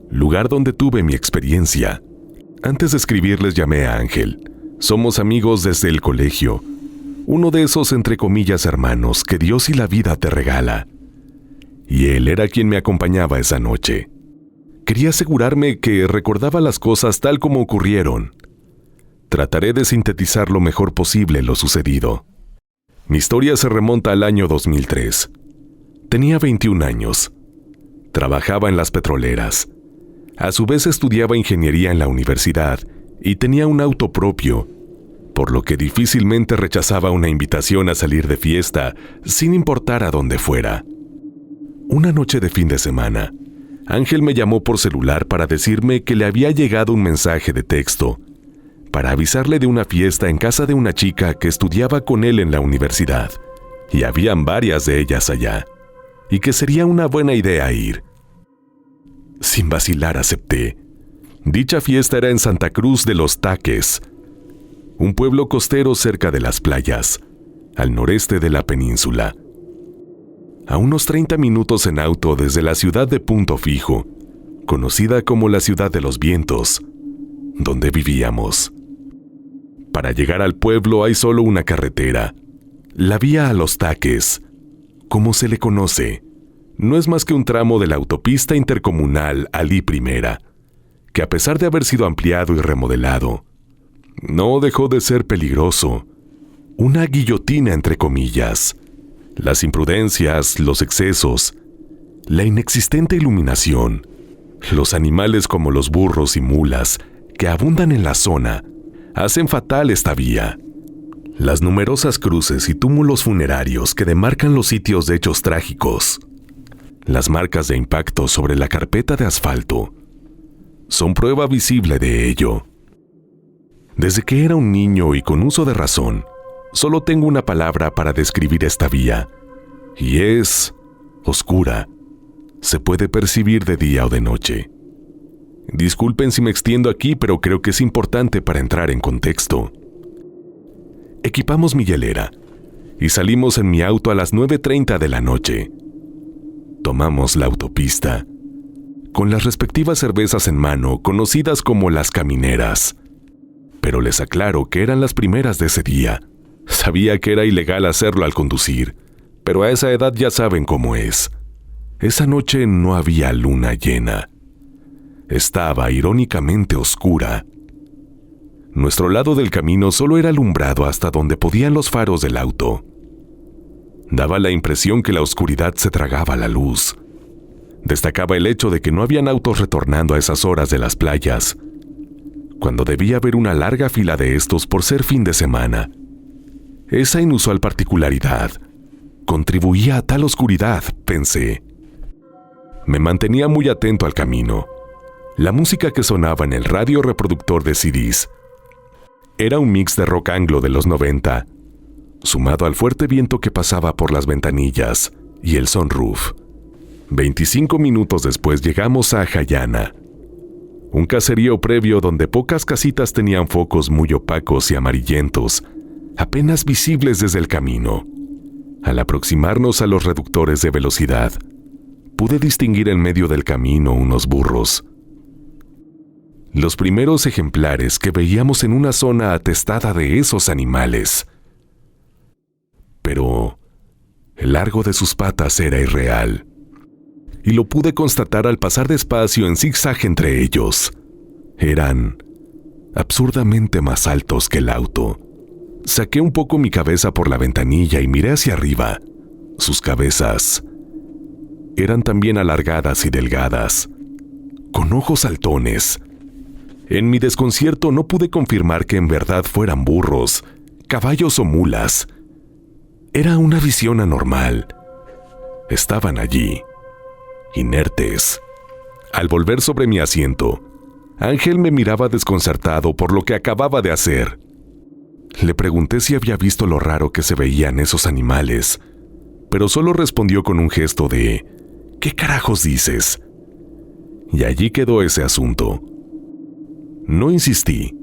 lugar donde tuve mi experiencia. Antes de escribirles llamé a Ángel. Somos amigos desde el colegio. Uno de esos entre comillas hermanos que Dios y la vida te regala. Y él era quien me acompañaba esa noche. Quería asegurarme que recordaba las cosas tal como ocurrieron. Trataré de sintetizar lo mejor posible lo sucedido. Mi historia se remonta al año 2003. Tenía 21 años. Trabajaba en las petroleras. A su vez estudiaba ingeniería en la universidad y tenía un auto propio, por lo que difícilmente rechazaba una invitación a salir de fiesta, sin importar a dónde fuera. Una noche de fin de semana, Ángel me llamó por celular para decirme que le había llegado un mensaje de texto para avisarle de una fiesta en casa de una chica que estudiaba con él en la universidad, y habían varias de ellas allá, y que sería una buena idea ir. Sin vacilar acepté. Dicha fiesta era en Santa Cruz de los Taques, un pueblo costero cerca de las playas, al noreste de la península. A unos 30 minutos en auto desde la ciudad de Punto Fijo, conocida como la Ciudad de los Vientos, donde vivíamos. Para llegar al pueblo hay solo una carretera, la vía a Los Taques, como se le conoce. No es más que un tramo de la autopista intercomunal Alí Primera, que a pesar de haber sido ampliado y remodelado, no dejó de ser peligroso. Una guillotina entre comillas. Las imprudencias, los excesos, la inexistente iluminación, los animales como los burros y mulas que abundan en la zona, hacen fatal esta vía. Las numerosas cruces y túmulos funerarios que demarcan los sitios de hechos trágicos, las marcas de impacto sobre la carpeta de asfalto, son prueba visible de ello. Desde que era un niño y con uso de razón, solo tengo una palabra para describir esta vía, y es oscura. Se puede percibir de día o de noche. Disculpen si me extiendo aquí, pero creo que es importante para entrar en contexto. Equipamos mi hielera y salimos en mi auto a las 9:30 de la noche. Tomamos la autopista, con las respectivas cervezas en mano, conocidas como las camineras. Pero les aclaro que eran las primeras de ese día. Sabía que era ilegal hacerlo al conducir, pero a esa edad ya saben cómo es. Esa noche no había luna llena. Estaba irónicamente oscura. Nuestro lado del camino solo era alumbrado hasta donde podían los faros del auto. Daba la impresión que la oscuridad se tragaba la luz. Destacaba el hecho de que no habían autos retornando a esas horas de las playas, cuando debía haber una larga fila de estos por ser fin de semana. Esa inusual particularidad contribuía a tal oscuridad, pensé. Me mantenía muy atento al camino. La música que sonaba en el radio reproductor de CDs era un mix de rock anglo de los 90, sumado al fuerte viento que pasaba por las ventanillas y el sunroof. 25 minutos después llegamos a Jayana, un caserío previo donde pocas casitas tenían focos muy opacos y amarillentos, apenas visibles desde el camino. Al aproximarnos a los reductores de velocidad, pude distinguir en medio del camino unos burros. Los primeros ejemplares que veíamos en una zona atestada de esos animales. Pero el largo de sus patas era irreal, y lo pude constatar al pasar despacio en zigzag entre ellos. Eran absurdamente más altos que el auto. Saqué un poco mi cabeza por la ventanilla y miré hacia arriba. Sus cabezas eran también alargadas y delgadas, con ojos saltones, En mi desconcierto no pude confirmar que en verdad fueran burros, caballos o mulas. Era una visión anormal. Estaban allí, inertes. Al volver sobre mi asiento, Ángel me miraba desconcertado por lo que acababa de hacer. Le pregunté si había visto lo raro que se veían esos animales, pero solo respondió con un gesto de ¿qué carajos dices? Y allí quedó ese asunto. No insistí,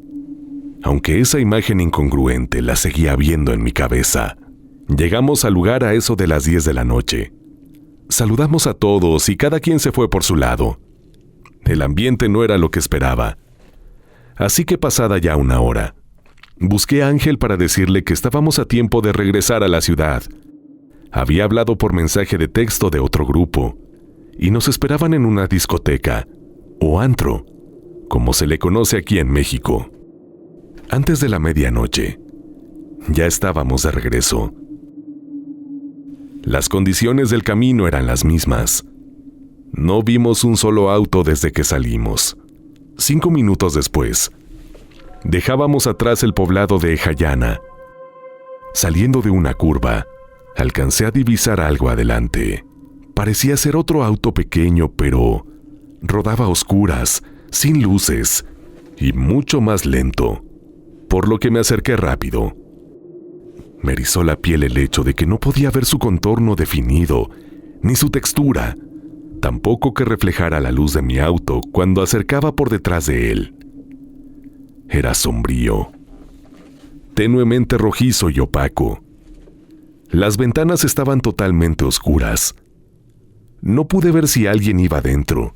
aunque esa imagen incongruente la seguía viendo en mi cabeza. Llegamos al lugar a eso de las 10 de la noche. Saludamos a todos y cada quien se fue por su lado. El ambiente no era lo que esperaba. Así que pasada ya una hora, busqué a Ángel para decirle que estábamos a tiempo de regresar a la ciudad. Había hablado por mensaje de texto de otro grupo, y nos esperaban en una discoteca, o antro, como se le conoce aquí en México. Antes de la medianoche, ya estábamos de regreso. Las condiciones del camino eran las mismas. No vimos un solo auto desde que salimos. 5 minutos después, dejábamos atrás el poblado de Jayana. Saliendo de una curva, alcancé a divisar algo adelante. Parecía ser otro auto pequeño, pero rodaba a oscuras, sin luces y mucho más lento, por lo que me acerqué rápido. Me erizó la piel el hecho de que no podía ver su contorno definido, ni su textura, tampoco que reflejara la luz de mi auto cuando acercaba por detrás de él. Era sombrío, tenuemente rojizo y opaco. Las ventanas estaban totalmente oscuras. No pude ver si alguien iba dentro.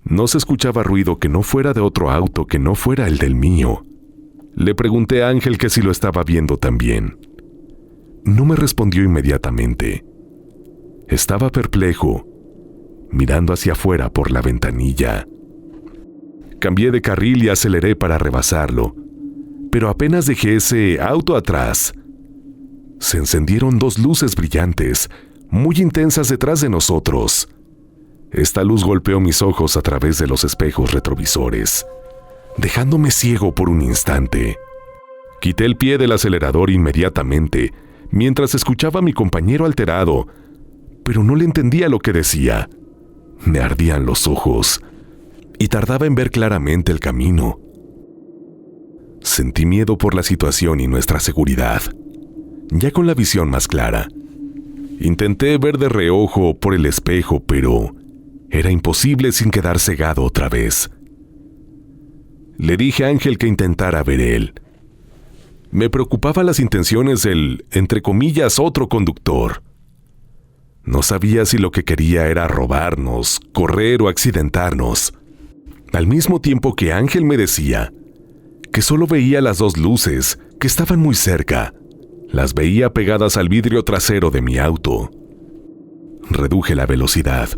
No se escuchaba ruido que no fuera de otro auto que no fuera el del mío. Le pregunté a Ángel que si lo estaba viendo también. No me respondió inmediatamente. Estaba perplejo, mirando hacia afuera por la ventanilla. Cambié de carril y aceleré para rebasarlo, pero apenas dejé ese auto atrás, se encendieron 2 luces brillantes, muy intensas detrás de nosotros. Esta luz golpeó mis ojos a través de los espejos retrovisores, dejándome ciego por un instante. Quité el pie del acelerador inmediatamente, mientras escuchaba a mi compañero alterado, pero no le entendía lo que decía. Me ardían los ojos y tardaba en ver claramente el camino. Sentí miedo por la situación y nuestra seguridad. Ya con la visión más clara, intenté ver de reojo por el espejo, pero era imposible sin quedar cegado otra vez. Le dije a Ángel que intentara ver él. Me preocupaban las intenciones del, entre comillas, otro conductor. No sabía si lo que quería era robarnos, correr o accidentarnos. Al mismo tiempo que Ángel me decía que solo veía las 2 luces, que estaban muy cerca. Las veía pegadas al vidrio trasero de mi auto. Reduje la velocidad,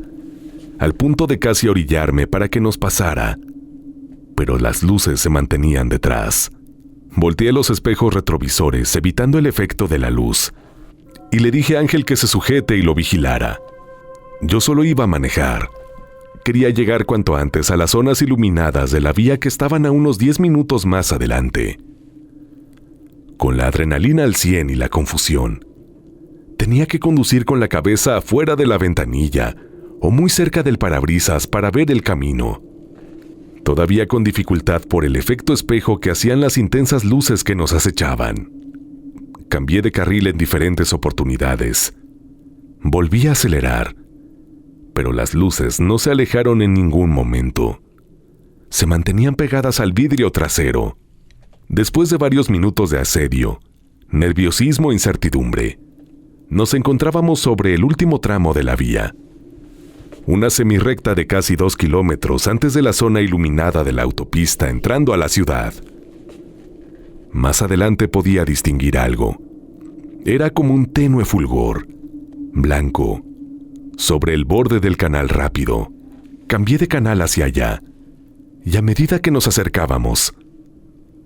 al punto de casi orillarme para que nos pasara, pero las luces se mantenían detrás. Volteé los espejos retrovisores, evitando el efecto de la luz, y le dije a Ángel que se sujete y lo vigilara. Yo solo iba a manejar. Quería llegar cuanto antes a las zonas iluminadas de la vía que estaban a unos 10 minutos más adelante. Con la adrenalina al 100 y la confusión, tenía que conducir con la cabeza afuera de la ventanilla o muy cerca del parabrisas para ver el camino. Todavía con dificultad por el efecto espejo que hacían las intensas luces que nos acechaban. Cambié de carril en diferentes oportunidades. Volví a acelerar, pero las luces no se alejaron en ningún momento. Se mantenían pegadas al vidrio trasero. Después de varios minutos de asedio, nerviosismo e incertidumbre, nos encontrábamos sobre el último tramo de la vía. Una semirrecta de casi 2 kilómetros antes de la zona iluminada de la autopista entrando a la ciudad. Más adelante podía distinguir algo. Era como un tenue fulgor, blanco, sobre el borde del canal rápido. Cambié de canal hacia allá, y a medida que nos acercábamos,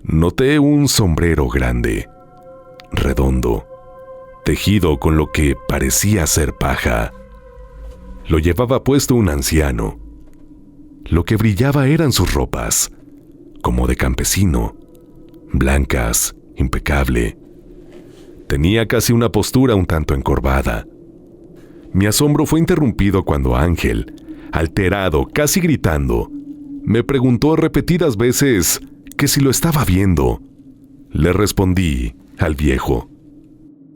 noté un sombrero grande, redondo, tejido con lo que parecía ser paja. Lo llevaba puesto un anciano. Lo que brillaba eran sus ropas, como de campesino, blancas, impecable. Tenía casi una postura un tanto encorvada. Mi asombro fue interrumpido cuando Ángel, alterado, casi gritando, me preguntó repetidas veces que si lo estaba viendo. Le respondí al viejo,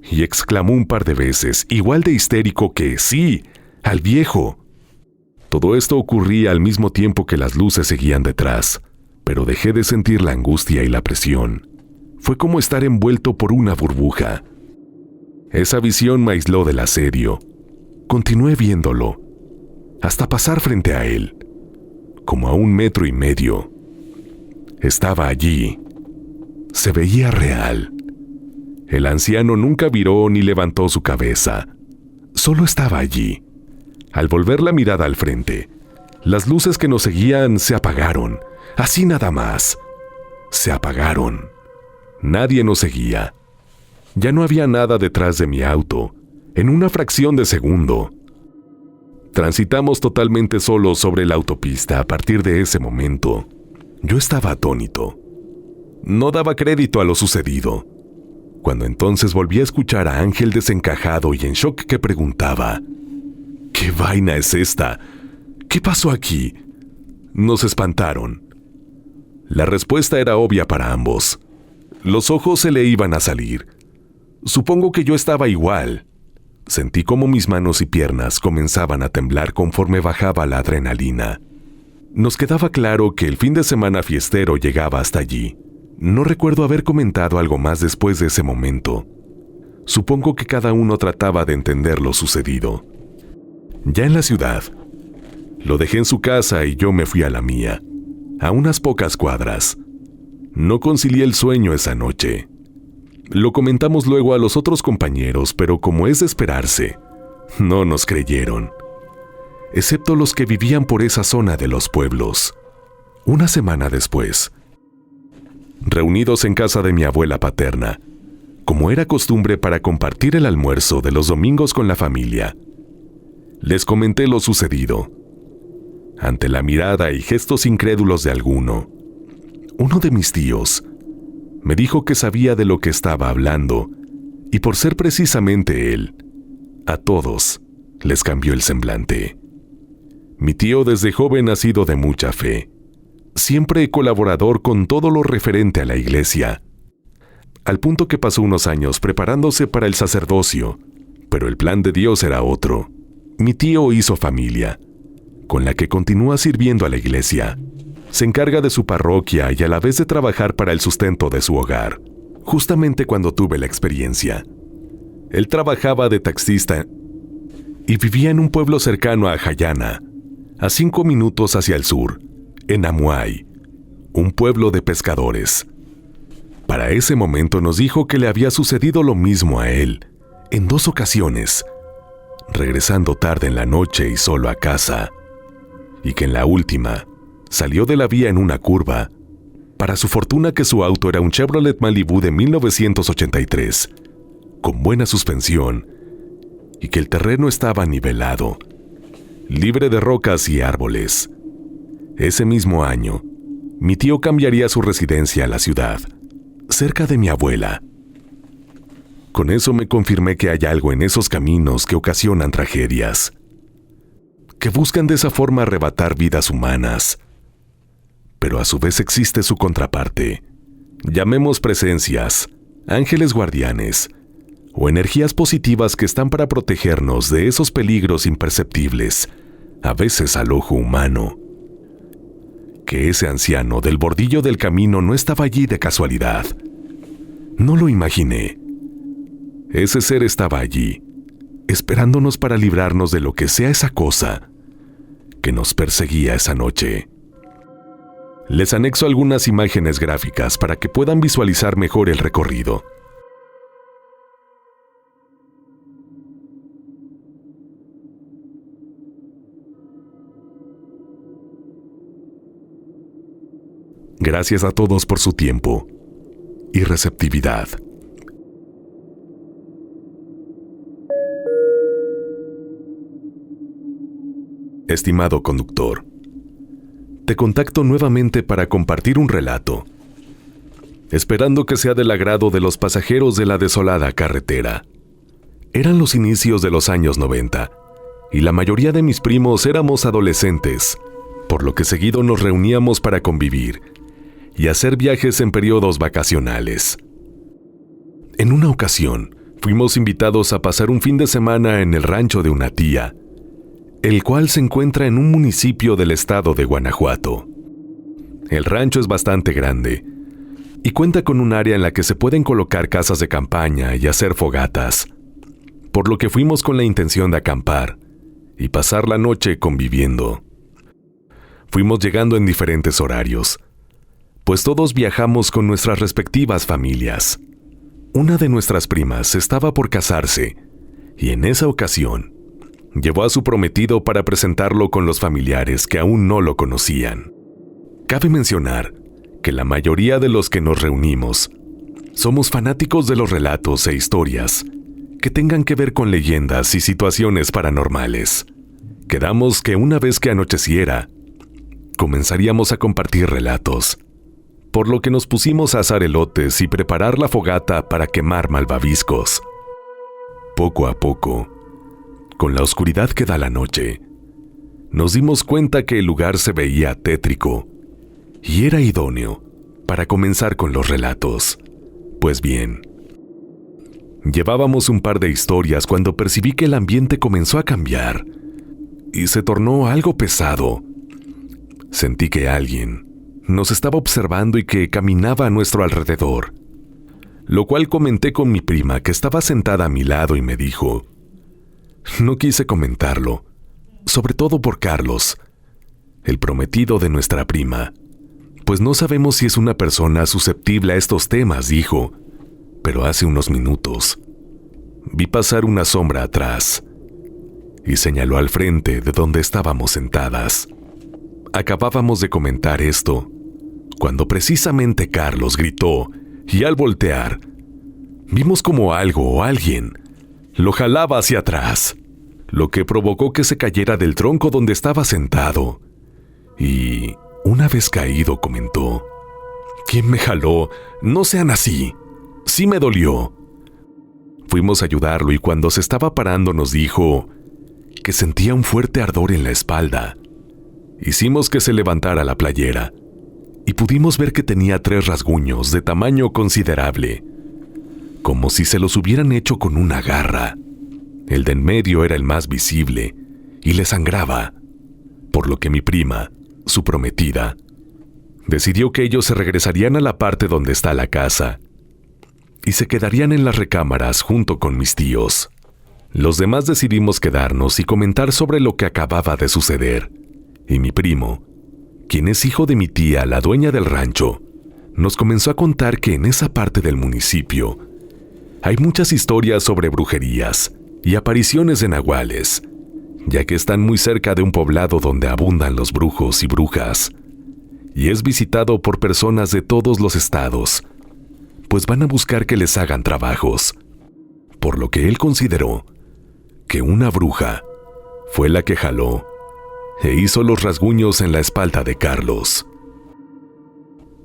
y exclamó un par de veces, igual de histérico, que sí, al viejo. Todo esto ocurría al mismo tiempo que las luces seguían detrás, pero dejé de sentir la angustia y la presión. Fue como estar envuelto por una burbuja. Esa visión me aisló del asedio. Continué viéndolo, hasta pasar frente a él, como a 1,5 metros. Estaba allí. Se veía real. El anciano nunca viró ni levantó su cabeza. Solo estaba allí. Al volver la mirada al frente, las luces que nos seguían se apagaron. Así nada más. Se apagaron. Nadie nos seguía. Ya no había nada detrás de mi auto. En una fracción de segundo. Transitamos totalmente solos sobre la autopista a partir de ese momento. Yo estaba atónito. No daba crédito a lo sucedido. Cuando entonces volví a escuchar a Ángel desencajado y en shock que preguntaba: ¿qué vaina es esta? ¿Qué pasó aquí? Nos espantaron. La respuesta era obvia para ambos. Los ojos se le iban a salir. Supongo que yo estaba igual. Sentí como mis manos y piernas comenzaban a temblar conforme bajaba la adrenalina. Nos quedaba claro que el fin de semana fiestero llegaba hasta allí. No recuerdo haber comentado algo más después de ese momento. Supongo que cada uno trataba de entender lo sucedido. Ya en la ciudad, lo dejé en su casa y yo me fui a la mía, a unas pocas cuadras. No concilié el sueño esa noche. Lo comentamos luego a los otros compañeros, pero como es de esperarse, no nos creyeron. Excepto los que vivían por esa zona de los pueblos. Una semana después, reunidos en casa de mi abuela paterna, como era costumbre para compartir el almuerzo de los domingos con la familia, les comenté lo sucedido. Ante la mirada y gestos incrédulos de alguno, uno de mis tíos me dijo que sabía de lo que estaba hablando, y por ser precisamente él, a todos les cambió el semblante. Mi tío desde joven ha sido de mucha fe, siempre colaborador con todo lo referente a la iglesia, al punto que pasó unos años preparándose para el sacerdocio, pero el plan de Dios era otro. Mi tío hizo familia, con la que continúa sirviendo a la iglesia. Se encarga de su parroquia y a la vez de trabajar para el sustento de su hogar. Justamente cuando tuve la experiencia, él trabajaba de taxista y vivía en un pueblo cercano a Jayana, a 5 minutos hacia el sur, en Amuay, un pueblo de pescadores. Para ese momento nos dijo que le había sucedido lo mismo a él, en 2 ocasiones, regresando tarde en la noche y solo a casa, y que en la última salió de la vía en una curva. Para su fortuna que su auto era un Chevrolet Malibu de 1983, con buena suspensión, y que el terreno estaba nivelado, libre de rocas y árboles. Ese mismo año, mi tío cambiaría su residencia a la ciudad, cerca de mi abuela. Con eso me confirmé que hay algo en esos caminos que ocasionan tragedias, que buscan de esa forma arrebatar vidas humanas. Pero a su vez existe su contraparte. Llamemos presencias, ángeles guardianes, o energías positivas que están para protegernos de esos peligros imperceptibles, a veces al ojo humano. Que ese anciano del bordillo del camino no estaba allí de casualidad. No lo imaginé. Ese ser estaba allí, esperándonos para librarnos de lo que sea esa cosa que nos perseguía esa noche. Les anexo algunas imágenes gráficas para que puedan visualizar mejor el recorrido. Gracias a todos por su tiempo y receptividad. Estimado conductor, te contacto nuevamente para compartir un relato, esperando que sea del agrado de los pasajeros de la desolada carretera. Eran los inicios de los años 90, y la mayoría de mis primos éramos adolescentes, por lo que seguido nos reuníamos para convivir y hacer viajes en periodos vacacionales. En una ocasión, fuimos invitados a pasar un fin de semana en el rancho de una tía, el cual se encuentra en un municipio del estado de Guanajuato. El rancho es bastante grande y cuenta con un área en la que se pueden colocar casas de campaña y hacer fogatas, por lo que fuimos con la intención de acampar y pasar la noche conviviendo. Fuimos llegando en diferentes horarios, pues todos viajamos con nuestras respectivas familias. Una de nuestras primas estaba por casarse, y en esa ocasión llevó a su prometido para presentarlo con los familiares que aún no lo conocían. Cabe mencionar que la mayoría de los que nos reunimos somos fanáticos de los relatos e historias que tengan que ver con leyendas y situaciones paranormales. Quedamos que una vez que anocheciera, comenzaríamos a compartir relatos, por lo que nos pusimos a asar elotes y preparar la fogata para quemar malvaviscos. Poco a poco, con la oscuridad que da la noche, nos dimos cuenta que el lugar se veía tétrico y era idóneo para comenzar con los relatos. Pues bien, llevábamos un par de historias cuando percibí que el ambiente comenzó a cambiar y se tornó algo pesado. Sentí que alguien nos estaba observando y que caminaba a nuestro alrededor, lo cual comenté con mi prima que estaba sentada a mi lado y me dijo. No quise comentarlo, sobre todo por Carlos, el prometido de nuestra prima, pues no sabemos si es una persona susceptible a estos temas, dijo, pero hace unos minutos vi pasar una sombra atrás y señaló al frente de donde estábamos sentadas. Acabábamos de comentar esto cuando precisamente Carlos gritó y al voltear, vimos como algo o alguien lo jalaba hacia atrás, lo que provocó que se cayera del tronco donde estaba sentado. Y una vez caído comentó, ¿quién me jaló? No sean así, sí me dolió. Fuimos a ayudarlo y cuando se estaba parando nos dijo que sentía un fuerte ardor en la espalda. Hicimos que se levantara la playera y pudimos ver que tenía 3 rasguños de tamaño considerable, como si se los hubieran hecho con una garra. El de en medio era el más visible y le sangraba, por lo que mi prima, su prometida, decidió que ellos se regresarían a la parte donde está la casa y se quedarían en las recámaras junto con mis tíos. Los demás decidimos quedarnos y comentar sobre lo que acababa de suceder, y mi primo, quien es hijo de mi tía, la dueña del rancho, nos comenzó a contar que en esa parte del municipio hay muchas historias sobre brujerías y apariciones de nahuales, ya que están muy cerca de un poblado donde abundan los brujos y brujas, y es visitado por personas de todos los estados, pues van a buscar que les hagan trabajos, por lo que él consideró que una bruja fue la que jaló e hizo los rasguños en la espalda de Carlos.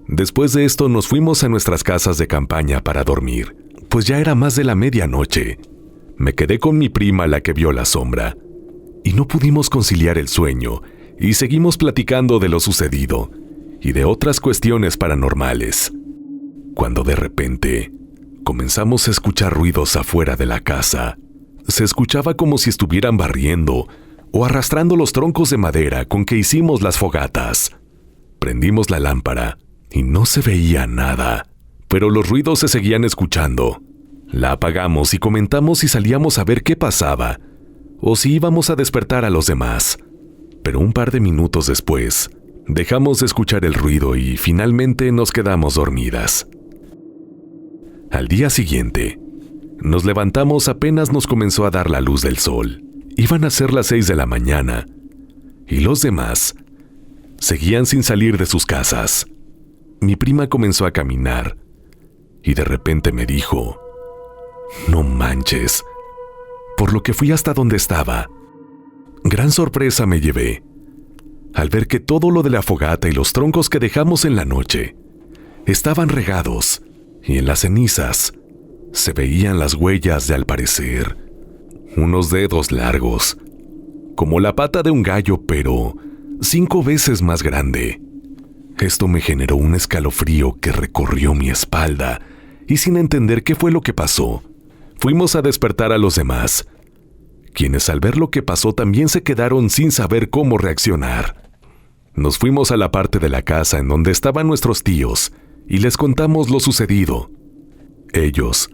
Después de esto nos fuimos a nuestras casas de campaña para dormir, pues ya era más de la medianoche. Me quedé con mi prima, la que vio la sombra, y no pudimos conciliar el sueño y seguimos platicando de lo sucedido y de otras cuestiones paranormales, cuando de repente comenzamos a escuchar ruidos afuera de la casa. Se escuchaba como si estuvieran barriendo o arrastrando los troncos de madera con que hicimos las fogatas. Prendimos la lámpara y no se veía nada, pero los ruidos se seguían escuchando. La apagamos y comentamos si salíamos a ver qué pasaba o si íbamos a despertar a los demás. Pero un par de minutos después, dejamos de escuchar el ruido y finalmente nos quedamos dormidas. Al día siguiente, nos levantamos apenas nos comenzó a dar la luz del sol. Iban a ser las 6 de la mañana y los demás seguían sin salir de sus casas. Mi prima comenzó a caminar y de repente me dijo, «No manches», por lo que fui hasta donde estaba. Gran sorpresa me llevé, al ver que todo lo de la fogata y los troncos que dejamos en la noche estaban regados y en las cenizas se veían las huellas de, al parecer, unos dedos largos, como la pata de un gallo, pero 5 veces más grande. Esto me generó un escalofrío que recorrió mi espalda y sin entender qué fue lo que pasó, fuimos a despertar a los demás, quienes al ver lo que pasó también se quedaron sin saber cómo reaccionar. Nos fuimos a la parte de la casa en donde estaban nuestros tíos y les contamos lo sucedido. Ellos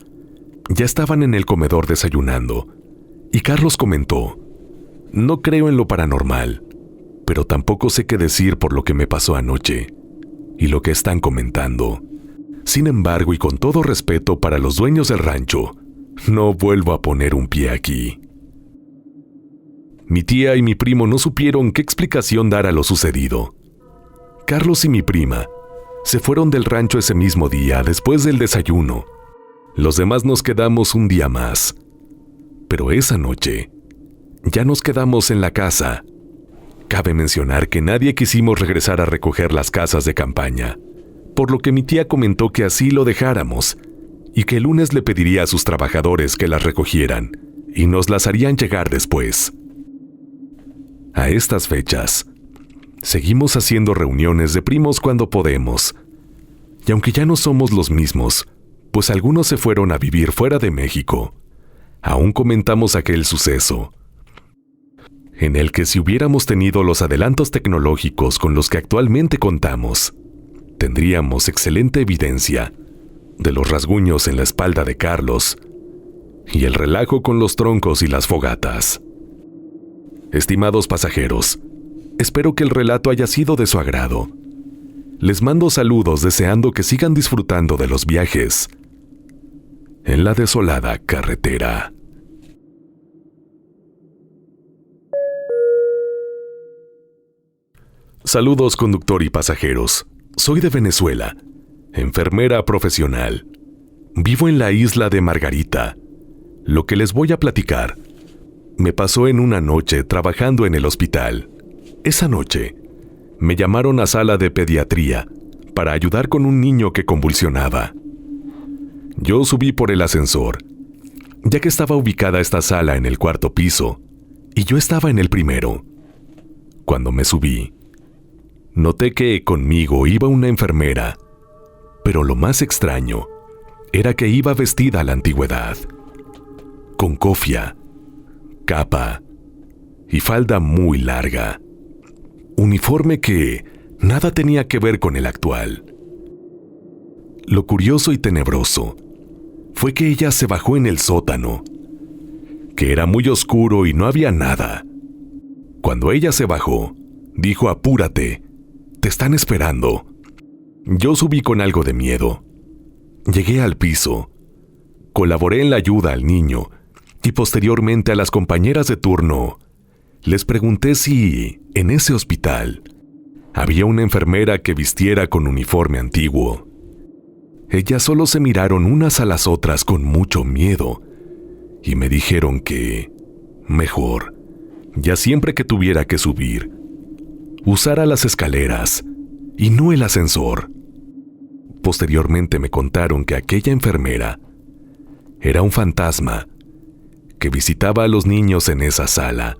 ya estaban en el comedor desayunando y Carlos comentó: no creo en lo paranormal, pero tampoco sé qué decir por lo que me pasó anoche y lo que están comentando. Sin embargo, y con todo respeto para los dueños del rancho, no vuelvo a poner un pie aquí. Mi tía y mi primo no supieron qué explicación dar a lo sucedido. Carlos y mi prima se fueron del rancho ese mismo día después del desayuno. Los demás nos quedamos un día más. Pero esa noche ya nos quedamos en la casa. Cabe mencionar que nadie quisimos regresar a recoger las casas de campaña, por lo que mi tía comentó que así lo dejáramos y que el lunes le pediría a sus trabajadores que las recogieran y nos las harían llegar después. A estas fechas, seguimos haciendo reuniones de primos cuando podemos, y aunque ya no somos los mismos, pues algunos se fueron a vivir fuera de México, aún comentamos aquel suceso, en el que si hubiéramos tenido los adelantos tecnológicos con los que actualmente contamos, tendríamos excelente evidencia de los rasguños en la espalda de Carlos y el relajo con los troncos y las fogatas. Estimados pasajeros, espero que el relato haya sido de su agrado. Les mando saludos deseando que sigan disfrutando de los viajes en la desolada carretera. Saludos, conductor y pasajeros. Soy de Venezuela, enfermera profesional. Vivo en la isla de Margarita. Lo que les voy a platicar me pasó en una noche trabajando en el hospital. Esa noche me llamaron a sala de pediatría para ayudar con un niño que convulsionaba. Yo subí por el ascensor, ya que estaba ubicada esta sala en el 4º piso, y yo estaba en el primero. Cuando me subí, noté que conmigo iba una enfermera, pero lo más extraño era que iba vestida a la antigüedad, con cofia, capa y falda muy larga, uniforme que nada tenía que ver con el actual. Lo curioso y tenebroso fue que ella se bajó en el sótano, que era muy oscuro y no había nada. Cuando ella se bajó, dijo: apúrate, te están esperando. Yo subí con algo de miedo. Llegué al piso, colaboré en la ayuda al niño y posteriormente a las compañeras de turno les pregunté si en ese hospital había una enfermera que vistiera con uniforme antiguo. Ellas solo se miraron unas a las otras con mucho miedo y me dijeron que, mejor, ya siempre que tuviera que subir, usara las escaleras y no el ascensor. Posteriormente me contaron que aquella enfermera era un fantasma que visitaba a los niños en esa sala,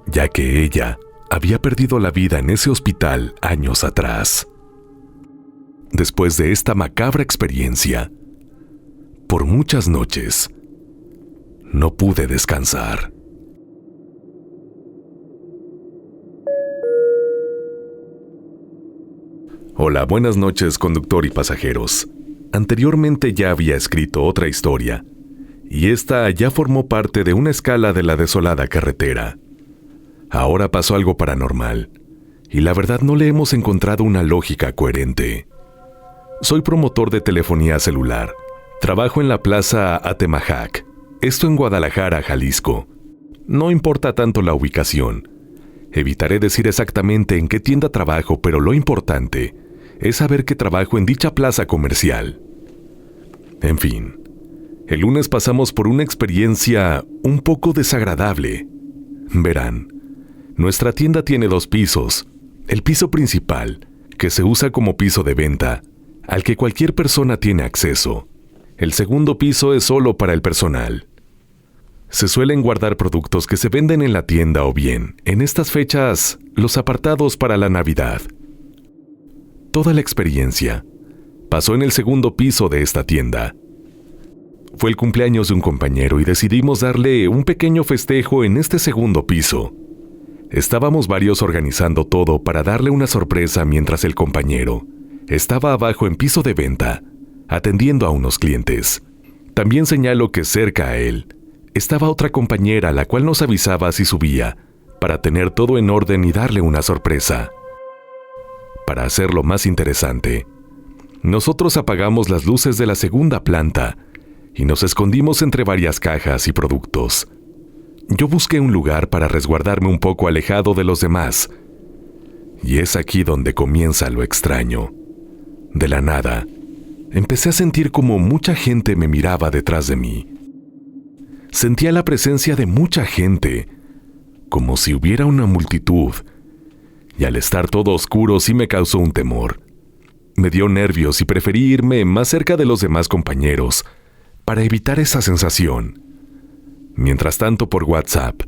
ya que ella había perdido la vida en ese hospital años atrás. Después de esta macabra experiencia, por muchas noches, no pude descansar. Hola, buenas noches, conductor y pasajeros. Anteriormente ya había escrito otra historia, y esta ya formó parte de una escala de la desolada carretera. Ahora pasó algo paranormal, y la verdad no le hemos encontrado una lógica coherente. Soy promotor de telefonía celular. Trabajo en la Plaza Atemajac, esto en Guadalajara, Jalisco. No importa tanto la ubicación. Evitaré decir exactamente en qué tienda trabajo, pero lo importante es saber que trabajo en dicha plaza comercial. En fin, el lunes pasamos por una experiencia un poco desagradable. Verán, Nuestra tienda tiene 2 pisos. El piso principal, que se usa como piso de venta, al que cualquier persona tiene acceso. El segundo piso es solo para el personal. Se suelen guardar productos que se venden en la tienda o bien, en estas fechas, los apartados para la Navidad. Toda la experiencia pasó en el segundo piso de esta tienda. Fue el cumpleaños de un compañero y decidimos darle un pequeño festejo en este segundo piso. Estábamos varios organizando todo para darle una sorpresa mientras el compañero estaba abajo en piso de venta, atendiendo a unos clientes. También señalo que cerca a él estaba otra compañera la cual nos avisaba si subía, para tener todo en orden y darle una sorpresa. Para hacerlo más interesante, nosotros apagamos las luces de la segunda planta y nos escondimos entre varias cajas y productos. Yo busqué un lugar para resguardarme un poco alejado de los demás. Y es aquí donde comienza lo extraño. De la nada, empecé a sentir como mucha gente me miraba detrás de mí. Sentía la presencia de mucha gente, como si hubiera una multitud. Y al estar todo oscuro sí me causó un temor. Me dio nervios y preferí irme más cerca de los demás compañeros para evitar esa sensación. Mientras tanto, por WhatsApp,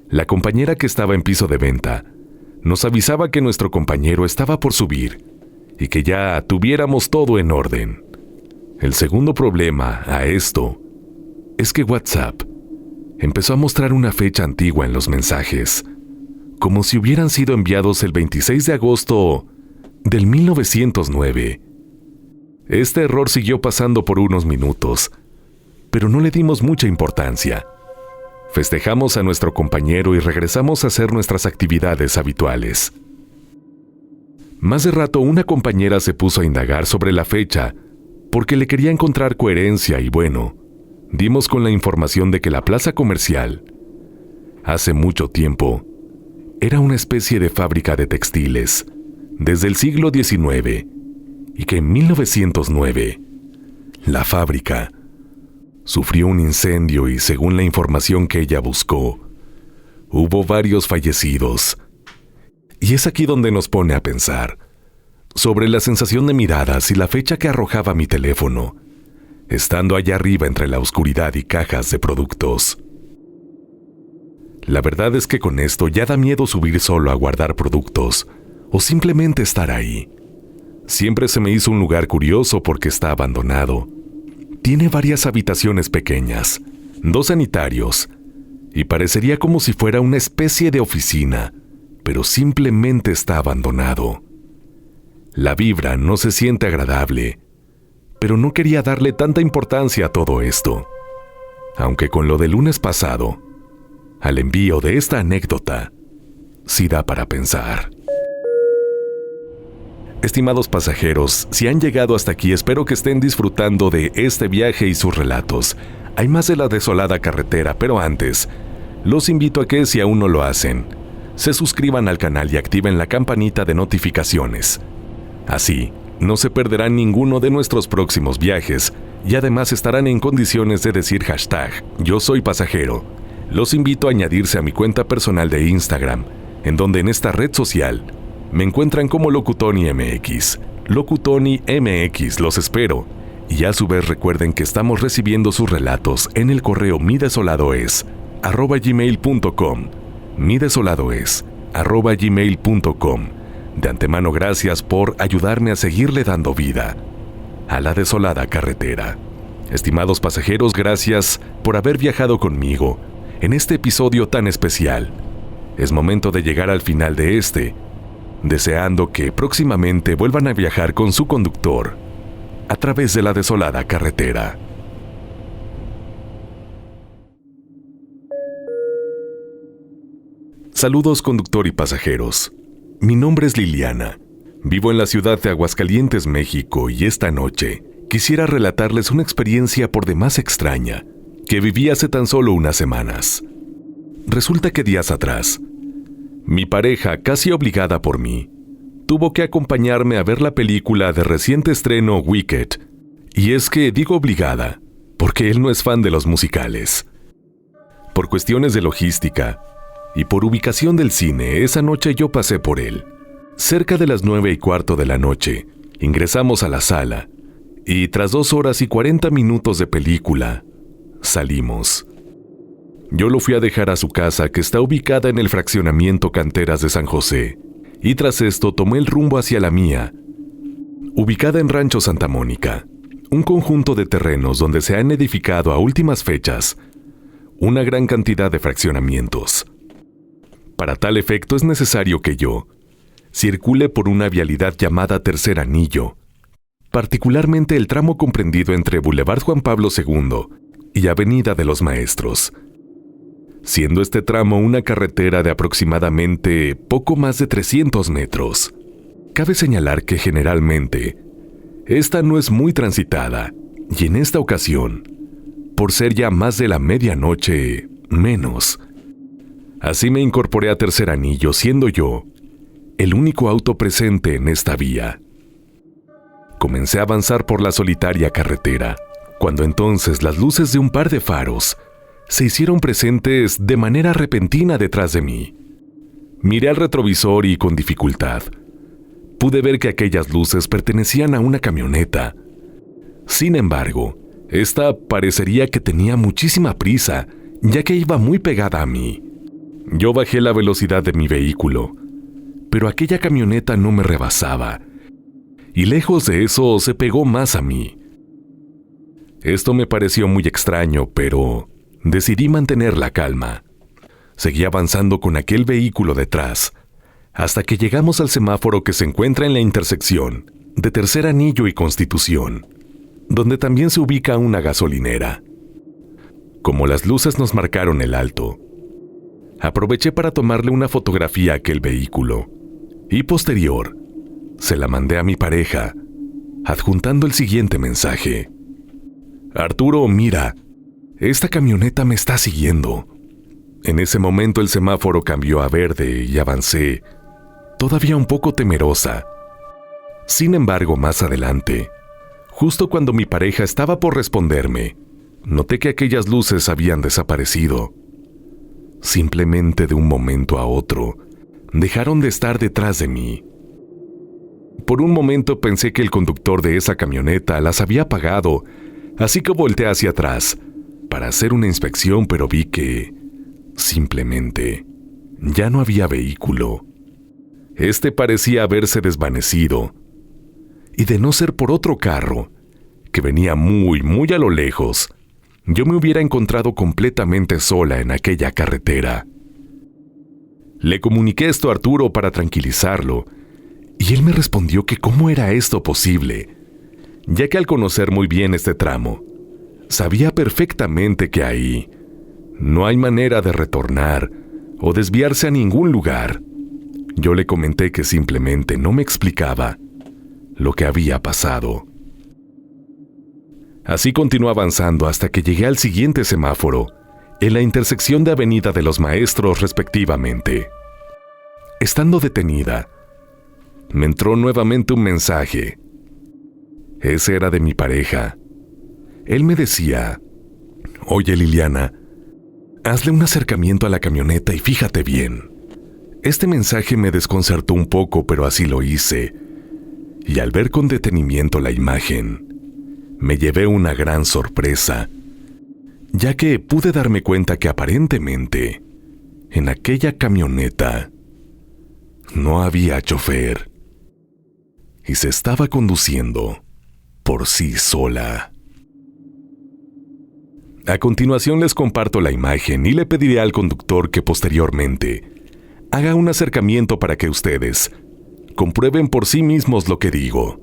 la compañera que estaba en piso de venta nos avisaba que nuestro compañero estaba por subir y que ya tuviéramos todo en orden. El segundo problema a esto es que WhatsApp empezó a mostrar una fecha antigua en los mensajes, como si hubieran sido enviados el 26 de agosto del 1909. Este error siguió pasando por unos minutos, pero no le dimos mucha importancia. Festejamos a nuestro compañero y regresamos a hacer nuestras actividades habituales. Más de rato una compañera se puso a indagar sobre la fecha porque le quería encontrar coherencia y bueno, dimos con la información de que la plaza comercial, hace mucho tiempo, era una especie de fábrica de textiles desde el siglo XIX y que en 1909 la fábrica sufrió un incendio y según la información que ella buscó, hubo varios fallecidos. Y es aquí donde nos pone a pensar sobre la sensación de miradas y la fecha que arrojaba mi teléfono, estando allá arriba entre la oscuridad y cajas de productos. La verdad es que con esto ya da miedo subir solo a guardar productos o simplemente estar ahí. Siempre se me hizo un lugar curioso porque está abandonado. Tiene varias habitaciones pequeñas, 2 sanitarios, y parecería como si fuera una especie de oficina, pero simplemente está abandonado. La vibra no se siente agradable, pero no quería darle tanta importancia a todo esto. Aunque con lo del lunes pasado, al envío de esta anécdota, sí da para pensar. Estimados pasajeros, si han llegado hasta aquí, espero que estén disfrutando de este viaje y sus relatos. Hay más de la desolada carretera, pero antes, los invito a que, si aún no lo hacen, se suscriban al canal y activen la campanita de notificaciones. Así, no se perderán ninguno de nuestros próximos viajes y además estarán en condiciones de decir hashtag Yo Soy Pasajero. Los invito a añadirse a mi cuenta personal de Instagram, en donde en esta red social me encuentran como LocuTonyMX. LocuTonyMX, los espero. Y a su vez recuerden que estamos recibiendo sus relatos en el correo midesoladoes@gmail.com. midesoladoes@gmail.com. De antemano, gracias por ayudarme a seguirle dando vida a la desolada carretera. Estimados pasajeros, gracias por haber viajado conmigo en este episodio tan especial. Es momento de llegar al final de este, deseando que próximamente vuelvan a viajar con su conductor a través de la desolada carretera. Saludos, conductor y pasajeros. Mi nombre es Liliana. Vivo en la ciudad de Aguascalientes, México, y esta noche quisiera relatarles una experiencia por demás extraña que viví hace tan solo unas semanas. Resulta que días atrás, mi pareja, casi obligada por mí, tuvo que acompañarme a ver la película de reciente estreno Wicked. Y es que digo obligada, porque él no es fan de los musicales. Por cuestiones de logística, y por ubicación del cine, esa noche yo pasé por él. Cerca de las 9:15 de la noche, ingresamos a la sala y tras 2 horas y 40 minutos de película, salimos. Yo lo fui a dejar a su casa, que está ubicada en el fraccionamiento Canteras de San José, y tras esto tomé el rumbo hacia la mía, ubicada en Rancho Santa Mónica, un conjunto de terrenos donde se han edificado a últimas fechas una gran cantidad de fraccionamientos. Para tal efecto es necesario que yo circule por una vialidad llamada Tercer Anillo, particularmente el tramo comprendido entre Boulevard Juan Pablo II y Avenida de los Maestros, siendo este tramo una carretera de aproximadamente poco más de 300 metros. Cabe señalar que generalmente esta no es muy transitada, y en esta ocasión, por ser ya más de la medianoche, menos. Así me incorporé a Tercer Anillo, siendo yo el único auto presente en esta vía. Comencé a avanzar por la solitaria carretera, cuando entonces las luces de un par de faros se hicieron presentes de manera repentina detrás de mí. Miré al retrovisor y con dificultad pude ver que aquellas luces pertenecían a una camioneta. Sin embargo, esta parecería que tenía muchísima prisa, ya que iba muy pegada a mí. Yo bajé la velocidad de mi vehículo, pero aquella camioneta no me rebasaba, y lejos de eso se pegó más a mí. Esto me pareció muy extraño, pero decidí mantener la calma. Seguí avanzando con aquel vehículo detrás, hasta que llegamos al semáforo que se encuentra en la intersección de Tercer Anillo y Constitución, donde también se ubica una gasolinera. Como las luces nos marcaron el alto, aproveché para tomarle una fotografía a aquel vehículo, y posterior, se la mandé a mi pareja, adjuntando el siguiente mensaje: Arturo, mira, esta camioneta me está siguiendo. En ese momento el semáforo cambió a verde y avancé, todavía un poco temerosa. Sin embargo, más adelante, justo cuando mi pareja estaba por responderme, noté que aquellas luces habían desaparecido. Simplemente de un momento a otro, dejaron de estar detrás de mí. Por un momento pensé que el conductor de esa camioneta las había apagado, así que volteé hacia atrás para hacer una inspección, pero vi que simplemente ya no había vehículo. Este parecía haberse desvanecido, y de no ser por otro carro, que venía muy, muy a lo lejos, yo me hubiera encontrado completamente sola en aquella carretera. Le comuniqué esto a Arturo para tranquilizarlo, y él me respondió que cómo era esto posible, ya que al conocer muy bien este tramo, sabía perfectamente que ahí no hay manera de retornar o desviarse a ningún lugar. Yo le comenté que simplemente no me explicaba lo que había pasado. Así continuó avanzando hasta que llegué al siguiente semáforo, en la intersección de Avenida de los Maestros respectivamente. Estando detenida, me entró nuevamente un mensaje. Ese era de mi pareja. Él me decía: Oye, Liliana, hazle un acercamiento a la camioneta y fíjate bien. Este mensaje me desconcertó un poco, pero así lo hice, y al ver con detenimiento la imagen, me llevé una gran sorpresa, ya que pude darme cuenta que aparentemente, en aquella camioneta, no había chofer, y se estaba conduciendo por sí sola. A continuación les comparto la imagen y le pediré al conductor que posteriormente haga un acercamiento para que ustedes comprueben por sí mismos lo que digo.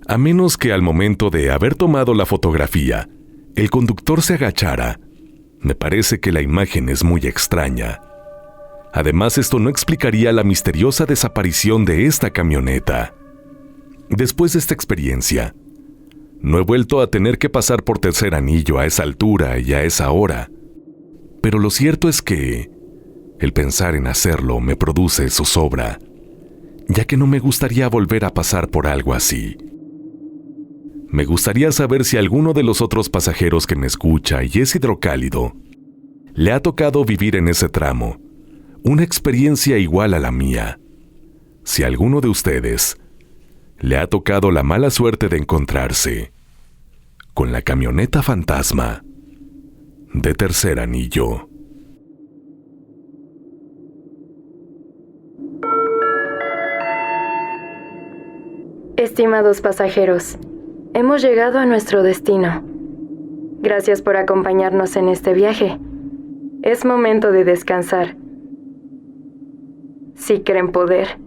A menos que al momento de haber tomado la fotografía, el conductor se agachara, me parece que la imagen es muy extraña. Además, esto no explicaría la misteriosa desaparición de esta camioneta. Después de esta experiencia, no he vuelto a tener que pasar por Tercer Anillo a esa altura y a esa hora. Pero lo cierto es que el pensar en hacerlo me produce zozobra, ya que no me gustaría volver a pasar por algo así. Me gustaría saber si alguno de los otros pasajeros que me escucha y es hidrocálido le ha tocado vivir en ese tramo una experiencia igual a la mía. Si a alguno de ustedes le ha tocado la mala suerte de encontrarse con la camioneta fantasma de Tercer Anillo. Estimados pasajeros, hemos llegado a nuestro destino. Gracias por acompañarnos en este viaje. Es momento de descansar. Si creen poder.